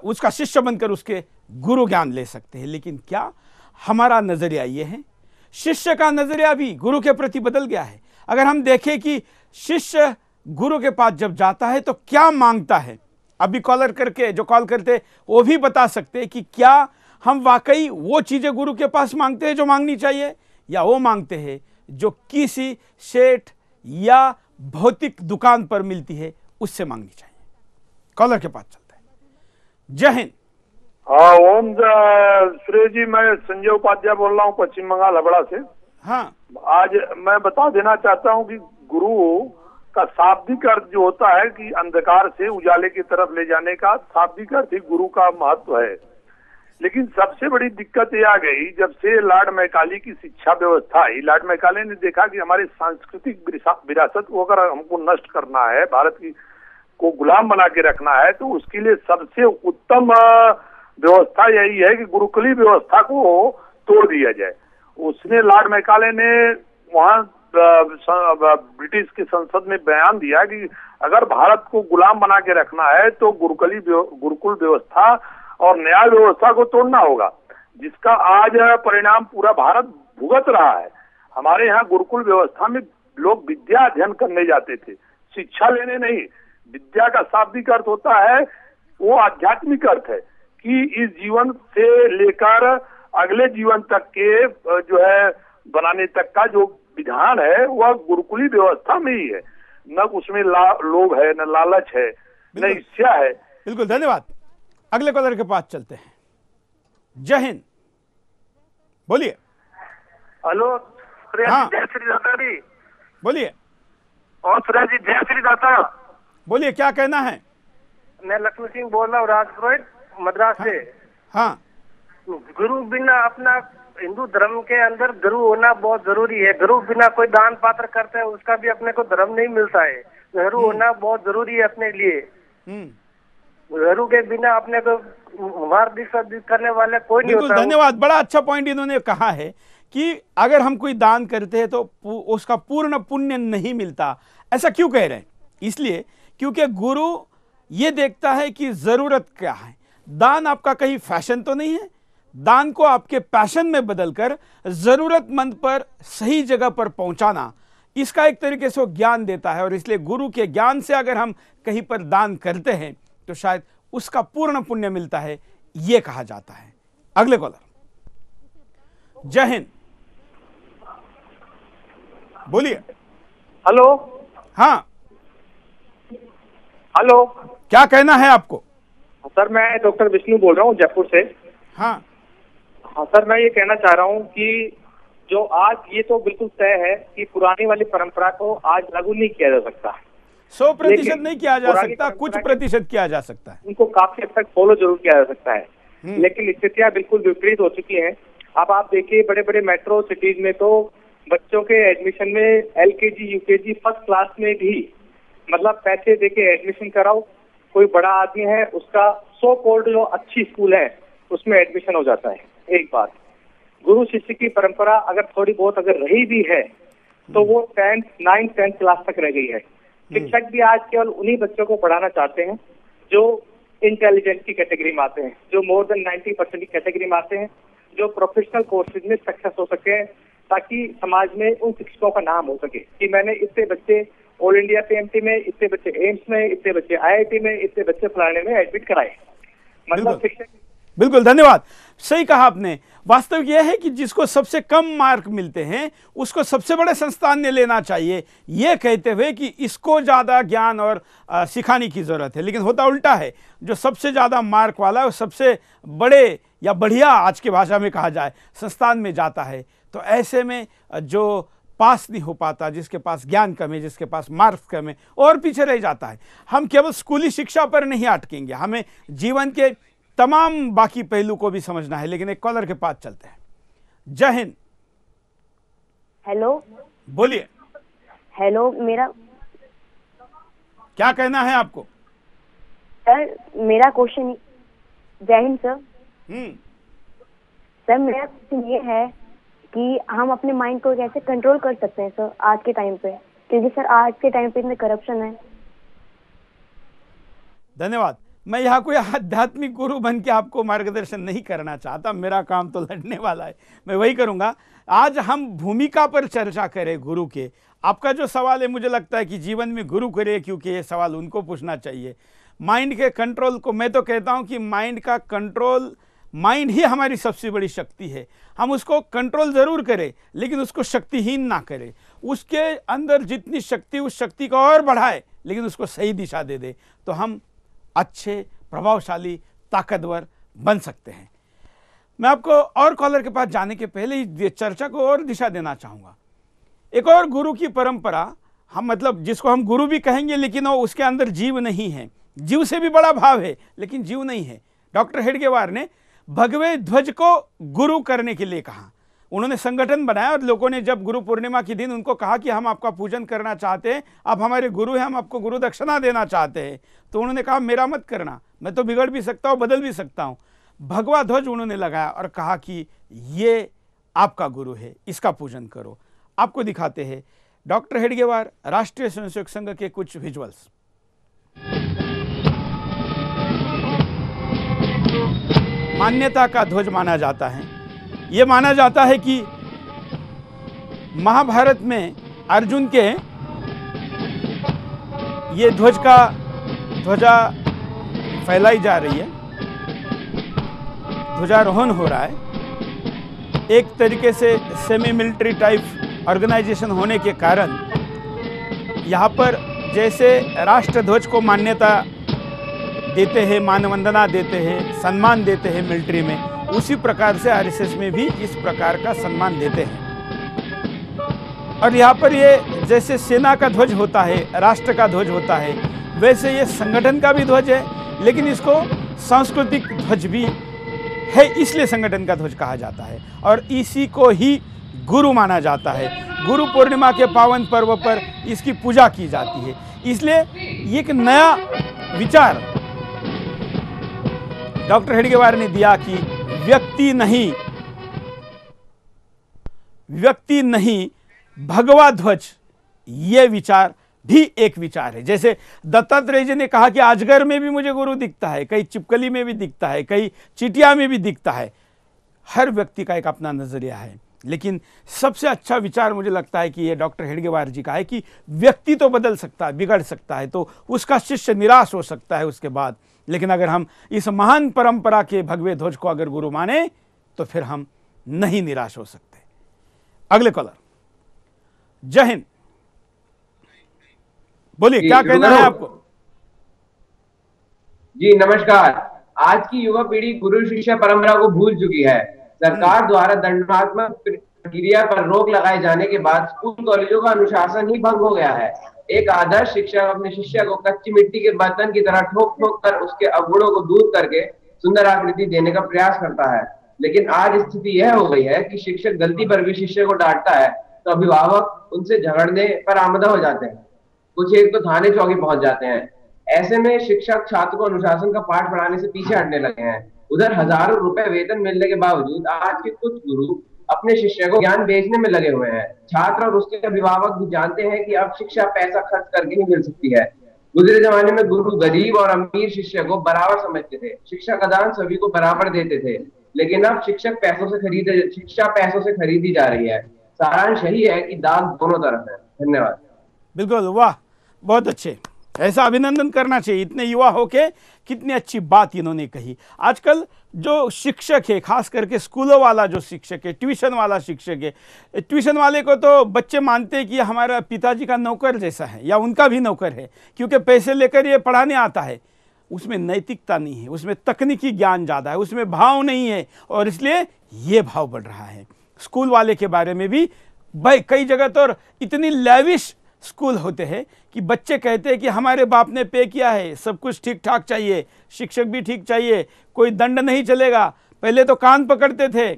उसका शिष्य बनकर उसके गुरु ज्ञान ले सकते हैं। लेकिन क्या हमारा नजरिया ये है? शिष्य का नजरिया भी गुरु के प्रति बदल गया है। अगर हम देखें कि शिष्य गुरु के पास जब जाता है तो क्या मांगता है, अभी कॉलर करके जो कॉल करते वो भी बता सकते हैं कि क्या हम वाकई वो चीजें गुरु के पास मांगते हैं जो मांगनी चाहिए, या वो मांगते हैं जो किसी सेठ या भौतिक दुकान पर मिलती है उससे मांगनी चाहिए। कॉलर के पास चलता है। जय हिंद। हाँ ओम सुरेश जी, मैं संजय उपाध्याय बोल रहा हूँ पश्चिम बंगाल हबड़ा से। हाँ, आज मैं बता देना चाहता हूँ कि गुरु का शाब्दिक अर्थ जो होता है कि अंधकार से उजाले की तरफ ले जाने का शाब्दिक अर्थ ही गुरु का महत्व है। लेकिन सबसे बड़ी दिक्कत ये आ गई जब से लॉर्ड मैकाले की शिक्षा व्यवस्था आई। लॉर्ड मैकाले ने देखा कि हमारी सांस्कृतिक विरासत को अगर हमको नष्ट करना है, भारत की को गुलाम बना के रखना है, तो उसके लिए सबसे उत्तम व्यवस्था यही है कि गुरुकुली व्यवस्था को तोड़ दिया जाए। उसने लॉर्ड मैकाले ने वहाँ ब्रिटिश की संसद में बयान दिया कि अगर भारत को गुलाम बना के रखना है तो गुरुकुल व्यवस्था और न्याय व्यवस्था को तोड़ना होगा, जिसका आज परिणाम पूरा भारत भुगत रहा है। हमारे यहाँ गुरुकुल व्यवस्था में लोग विद्या अध्ययन करने जाते थे, शिक्षा लेने नहीं। विद्या का शाब्दिक अर्थ होता है, वो आध्यात्मिक अर्थ है कि इस जीवन से लेकर अगले जीवन तक के जो है बनाने तक का जो विधान है वह गुरुकुली व्यवस्था में ही है। न उसमें लोभ है, न लालच है, न ईर्ष्या है। बिल्कुल, धन्यवाद। अगले कॉलर के पास चलते हैं। जय हिंद, बोलिए। हेलो, हाँ, जय श्री दाता जी। बोलिए। और सुरेश जी, जय श्री दाता। बोलिए, क्या कहना है? मैं लक्ष्मी सिंह बोल रहा हूँ, राजपुरोहित मद्रास से। हाँ, गुरु बिना अपना हिंदू धर्म के अंदर गुरु होना बहुत जरूरी है। गुरु बिना कोई दान पात्र करता है उसका भी अपने को धर्म नहीं मिलता है। गुरु होना बहुत जरूरी है अपने लिए। गुरु के बिना अपने को मार्गदर्शन करने वाले कोई नहीं होता। धन्यवाद, बड़ा अच्छा पॉइंट इन्होंने कहा है कि अगर हम कोई दान करते हैं तो उसका पूर्ण पुण्य नहीं मिलता। ऐसा क्यों कह रहे हैं? इसलिए क्योंकि गुरु ये देखता है कि जरूरत क्या है। दान आपका कहीं फैशन तो नहीं है, दान को आपके पैशन में बदलकर जरूरतमंद पर सही जगह पर पहुंचाना, इसका एक तरीके से वो ज्ञान देता है। और इसलिए गुरु के ज्ञान से अगर हम कहीं पर दान करते हैं तो शायद उसका पूर्ण पुण्य मिलता है, यह कहा जाता है। अगले कॉलर। जय हिंद, बोलिए। हेलो। हाँ, हेलो, क्या कहना है आपको? सर, मैं डॉक्टर विष्णु बोल रहा हूँ जयपुर से। हाँ हाँ सर, मैं ये कहना चाह रहा हूँ कि जो आज ये तो बिल्कुल तय है कि पुरानी वाली परंपरा को आज लागू नहीं किया जा सकता। 100% नहीं किया जा सकता, कुछ प्रतिशत किया जा सकता है। उनको काफी हद तक फॉलो जरूर किया जा सकता है, लेकिन स्थितियां बिल्कुल विपरीत हो चुकी हैं। अब आप देखिए, बड़े बड़े मेट्रो सिटीज में तो बच्चों के एडमिशन में LKG UKG फर्स्ट क्लास में भी मतलब पैसे देके एडमिशन कराओ। कोई बड़ा आदमी है, उसका सो कॉल्ड जो अच्छी स्कूल है उसमें एडमिशन हो जाता है। एक बात, गुरु शिष्य की परंपरा अगर थोड़ी बहुत अगर रही भी है तो वो 10th 9th 10th क्लास तक रह गई है। शिक्षक भी आज केवल उन्हीं बच्चों को पढ़ाना चाहते हैं जो इंटेलिजेंस की कैटेगरी में आते हैं, जो मोर देन 90% की कैटेगरी में आते हैं, जो प्रोफेशनल कोर्सेज में सक्सेस हो सके, ताकि समाज में उन शिक्षकों का नाम हो सके कि मैंने इतने बच्चे ऑल इंडिया पीएमटी में, इतने बच्चे एम्स में, इतने बच्चे आईआईटी में, इतने बच्चे फलाने में एडमिट कराए। मतलब शिक्षक। बिल्कुल, धन्यवाद, सही कहा आपने। वास्तविक यह है कि जिसको सबसे कम मार्क मिलते हैं उसको सबसे बड़े संस्थान ने लेना चाहिए, ये कहते हुए कि इसको ज़्यादा ज्ञान और सिखाने की ज़रूरत है। लेकिन होता उल्टा है, जो सबसे ज़्यादा मार्क वाला है वो सबसे बड़े या बढ़िया, आज की भाषा में कहा जाए, संस्थान में जाता है। तो ऐसे में जो पास नहीं हो पाता, जिसके पास ज्ञान कम है, जिसके पास मार्क्स कम है, और पीछे रह जाता है। हम केवल स्कूली शिक्षा पर नहीं अटकेंगे, हमें जीवन के तमाम बाकी पहलू को भी समझना है। लेकिन एक कॉलर के पास चलते हैं। जय हिंद। हेलो, बोलिए। हेलो, मेरा क्या कहना है आपको? सर मेरा क्वेश्चन, जय हिंद सर। सर मेरा क्वेश्चन ये है कि हम अपने माइंड को कैसे कंट्रोल कर सकते हैं सर आज के टाइम पे, क्योंकि सर आज के टाइम पे इतने करप्शन है। धन्यवाद। मैं यहाँ कोई आध्यात्मिक गुरु बन के आपको मार्गदर्शन नहीं करना चाहता, मेरा काम तो लड़ने वाला है, मैं वही करूँगा। आज हम भूमिका पर चर्चा करें गुरु के। आपका जो सवाल है, मुझे लगता है कि जीवन में गुरु करे, क्योंकि ये सवाल उनको पूछना चाहिए। माइंड के कंट्रोल को मैं तो कहता हूँ कि माइंड का कंट्रोल, माइंड ही हमारी सबसे बड़ी शक्ति है। हम उसको कंट्रोल ज़रूर करें, लेकिन उसको शक्तिहीन ना करें। उसके अंदर जितनी शक्ति, उस शक्ति को और बढ़ाए, लेकिन उसको सही दिशा दे दे, तो हम अच्छे, प्रभावशाली, ताकतवर बन सकते हैं। मैं आपको और कॉलर के पास जाने के पहले ही चर्चा को और दिशा देना चाहूँगा। एक और गुरु की परंपरा, हम मतलब जिसको हम गुरु भी कहेंगे, लेकिन वो उसके अंदर जीव नहीं है। जीव से भी बड़ा भाव है, लेकिन जीव नहीं है। डॉक्टर हेडगेवार ने भगवे ध्वज को गुरु करने के लिए कहा। उन्होंने संगठन बनाया और लोगों ने जब गुरु पूर्णिमा के दिन उनको कहा कि हम आपका पूजन करना चाहते हैं, आप हमारे गुरु हैं, हम आपको गुरु दक्षिणा देना चाहते हैं, तो उन्होंने कहा मेरा मत करना, मैं तो बिगड़ भी सकता हूँ, बदल भी सकता हूँ। भगवा ध्वज उन्होंने लगाया और कहा कि ये आपका गुरु है, इसका पूजन करो। आपको दिखाते हैं डॉक्टर हेडगेवार, राष्ट्रीय स्वयंसेवक संघ के कुछ विजुअल्स। मान्यता का ध्वज माना जाता है। ये माना जाता है कि महाभारत में अर्जुन के ये ध्वजा फैलाई जा रही है, ध्वजारोहण हो रहा है। एक तरीके से सेमी मिलिट्री टाइप ऑर्गेनाइजेशन होने के कारण यहाँ पर जैसे राष्ट्र ध्वज को मान्यता देते हैं, मानवंदना देते हैं, सम्मान देते हैं मिलिट्री में, उसी प्रकार से आरएसएस में भी इस प्रकार का सम्मान देते हैं। और यहाँ पर ये जैसे सेना का ध्वज होता है, राष्ट्र का ध्वज होता है, वैसे ये संगठन का भी ध्वज है, लेकिन इसको सांस्कृतिक ध्वज भी है, इसलिए संगठन का ध्वज कहा जाता है। और इसी को ही गुरु माना जाता है। गुरु पूर्णिमा के पावन पर्व पर इसकी पूजा की जाती है। इसलिए ये एक नया विचार डॉक्टर हेडगेवार ने दिया कि व्यक्ति नहीं भगवा ध्वज, ये विचार भी एक विचार है। जैसे दत्तात्रेय जी ने कहा कि अजगर में भी मुझे गुरु दिखता है, कई चिपकली में भी दिखता है, कई चिटिया में भी दिखता है। हर व्यक्ति का एक अपना नजरिया है, लेकिन सबसे अच्छा विचार मुझे लगता है कि ये डॉक्टर हेडगेवार जी का है कि व्यक्ति तो बदल सकता है, बिगड़ सकता है, तो उसका शिष्य निराश हो सकता है उसके बाद, लेकिन अगर हम इस महान परंपरा के भगवे ध्वज को अगर गुरु माने तो फिर हम नहीं निराश हो सकते। अगले कॉलर। जय हिंद। बोलिए, क्या कहना है आपको? जी नमस्कार। आज की युवा पीढ़ी गुरु शिष्य परंपरा को भूल चुकी है। सरकार द्वारा दंडात्मक प्रक्रिया पर रोक लगाए जाने के बाद स्कूल कॉलेजों का अनुशासन ही भंग हो गया है। एक आदर्श शिक्षक अपने शिष्य को कच्ची मिट्टी के बर्तन की तरह ठोक ठोक कर उसके अवगुणों को दूर करके सुंदर आकृति देने का प्रयास करता है, लेकिन आज स्थिति यह हो गई है कि शिक्षक गलती पर भी शिष्य को डांटता है तो अभिभावक उनसे झगड़ने पर आमदा हो जाते हैं, कुछ एक तो थाने चौकी पहुंच जाते हैं। ऐसे में शिक्षक छात्र को अनुशासन का पाठ पढ़ाने से पीछे हटने लगे हैं। उधर हजारों रुपए वेतन मिलने के बावजूद आज के कुछ गुरु अपने शिष्य को ज्ञान बेचने में लगे हुए हैं। छात्र और उसके अभिभावक भी जानते हैं कि अब शिक्षा पैसा खर्च करके ही मिल सकती है। गुजरे जमाने में गुरु गरीब और अमीर शिष्य को बराबर समझते थे, शिक्षा का दान सभी को बराबर देते थे, लेकिन अब शिक्षा पैसों से खरीदी जा रही है। सारांश यही है कि दाग दोनों तरफ है। धन्यवाद। बिल्कुल, वाह, बहुत अच्छे, ऐसा अभिनंदन करना चाहिए। इतने युवा होके कितनी अच्छी बात इन्होंने कही। आजकल जो शिक्षक है, खास करके स्कूलों वाला जो शिक्षक है, ट्यूशन वाला शिक्षक है, ट्यूशन वाले को तो बच्चे मानते हैं कि हमारा पिताजी का नौकर जैसा है या उनका भी नौकर है, क्योंकि पैसे लेकर ये पढ़ाने आता है। उसमें नैतिकता नहीं है, उसमें तकनीकी ज्ञान ज़्यादा है, उसमें भाव नहीं है, और इसलिए ये भाव बढ़ रहा है। स्कूल वाले के बारे में भी भाई कई जगह तो इतनी लैविश स्कूल होते हैं कि बच्चे कहते हैं कि हमारे बाप ने पे किया है, सब कुछ ठीक ठाक चाहिए, शिक्षक भी ठीक चाहिए, कोई दंड नहीं चलेगा। पहले तो कान पकड़ते थे,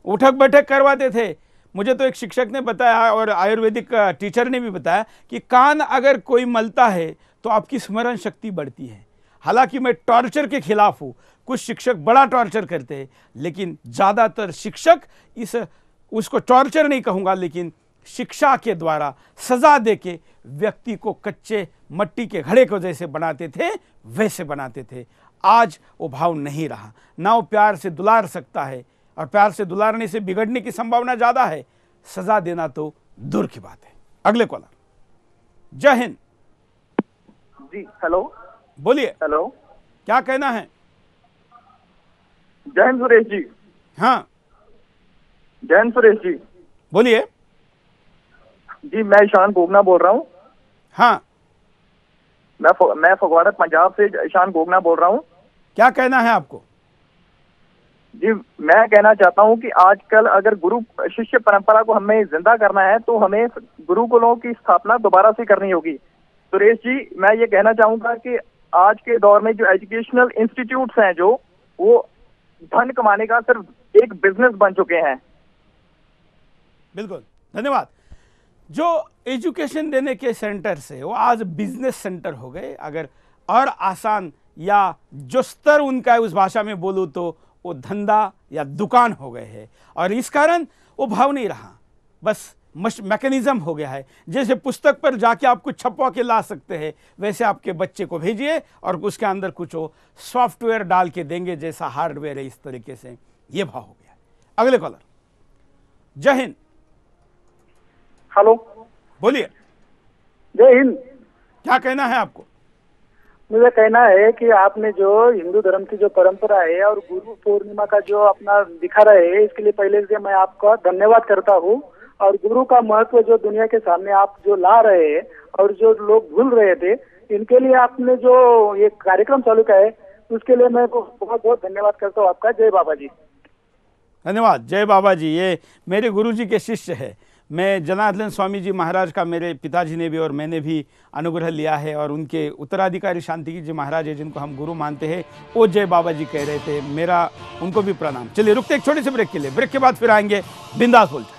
उठक बैठक करवाते थे। मुझे तो एक शिक्षक ने बताया और आयुर्वेदिक टीचर ने भी बताया कि कान अगर कोई मलता है तो आपकी स्मरण शक्ति बढ़ती है। हालांकि मैं टॉर्चर के खिलाफ हूँ, कुछ शिक्षक बड़ा टॉर्चर करते हैं, लेकिन ज़्यादातर शिक्षक उसको टॉर्चर नहीं कहूँगा, लेकिन शिक्षा के द्वारा सजा देके व्यक्ति को कच्चे मट्टी के घड़े को जैसे बनाते थे वैसे बनाते थे। आज वो भाव नहीं रहा, ना वो प्यार से दुलार सकता है, और प्यार से दुलारने से बिगड़ने की संभावना ज़्यादा है। सजा देना तो दूर की बात है। अगले कॉलर, जय हिंद जी। हेलो, बोलिए। हेलो, क्या कहना है? जय हिंद सुरेश जी। हाँ, जय हिंद सुरेश जी। बोलिए जी, मैं ईशान गोगना बोल रहा हूँ। हाँ, मैं फगवाड़ा पंजाब से ईशान गोगना बोल रहा हूँ। क्या कहना है आपको? जी, मैं कहना चाहता हूँ कि आजकल अगर गुरु शिष्य परंपरा को हमें जिंदा करना है तो हमें गुरुकुलों की स्थापना दोबारा से करनी होगी। सुरेश जी, मैं ये कहना चाहूंगा कि आज के दौर में जो एजुकेशनल इंस्टीट्यूट्स हैं, जो वो धन कमाने का सिर्फ एक बिजनेस बन चुके हैं। बिल्कुल, धन्यवाद। जो एजुकेशन देने के सेंटर से वो आज बिजनेस सेंटर हो गए। अगर और आसान या जो स्तर उनका है उस भाषा में बोलूँ तो वो धंधा या दुकान हो गए हैं, और इस कारण वो भाव नहीं रहा, बस मैकेनिज्म हो गया है। जैसे पुस्तक पर जाके आप कुछ छपवा के ला सकते हैं, वैसे आपके बच्चे को भेजिए और उसके अंदर कुछ वो सॉफ्टवेयर डाल के देंगे जैसा हार्डवेयर है, इस तरीके से ये भाव हो गया है। अगले कॉलर, जय हिंद। हेलो, बोलिए। जय हिंद। क्या कहना है आपको? मुझे कहना है कि आपने जो हिंदू धर्म की जो परंपरा है और गुरु पूर्णिमा का जो अपना दिखा रहे हैं, इसके लिए पहले से मैं आपका धन्यवाद करता हूँ। और गुरु का महत्व जो दुनिया के सामने आप जो ला रहे हैं और जो लोग भूल रहे थे, इनके लिए आपने जो ये कार्यक्रम चालू किया है, उसके लिए मैं बहुत बहुत धन्यवाद करता हूँ आपका। जय बाबा जी। धन्यवाद। जय बाबा जी, ये मेरे गुरु जी के शिष्य है। मैं जनार्दन स्वामी जी महाराज का मेरे पिताजी ने भी और मैंने भी अनुग्रह लिया है, और उनके उत्तराधिकारी शांति जी महाराज है जिनको हम गुरु मानते हैं, वो जय बाबा जी कह रहे थे। मेरा उनको भी प्रणाम। चलिए रुकते एक छोटे से ब्रेक के लिए, ब्रेक के बाद फिर आएंगे बिंदास बोलते।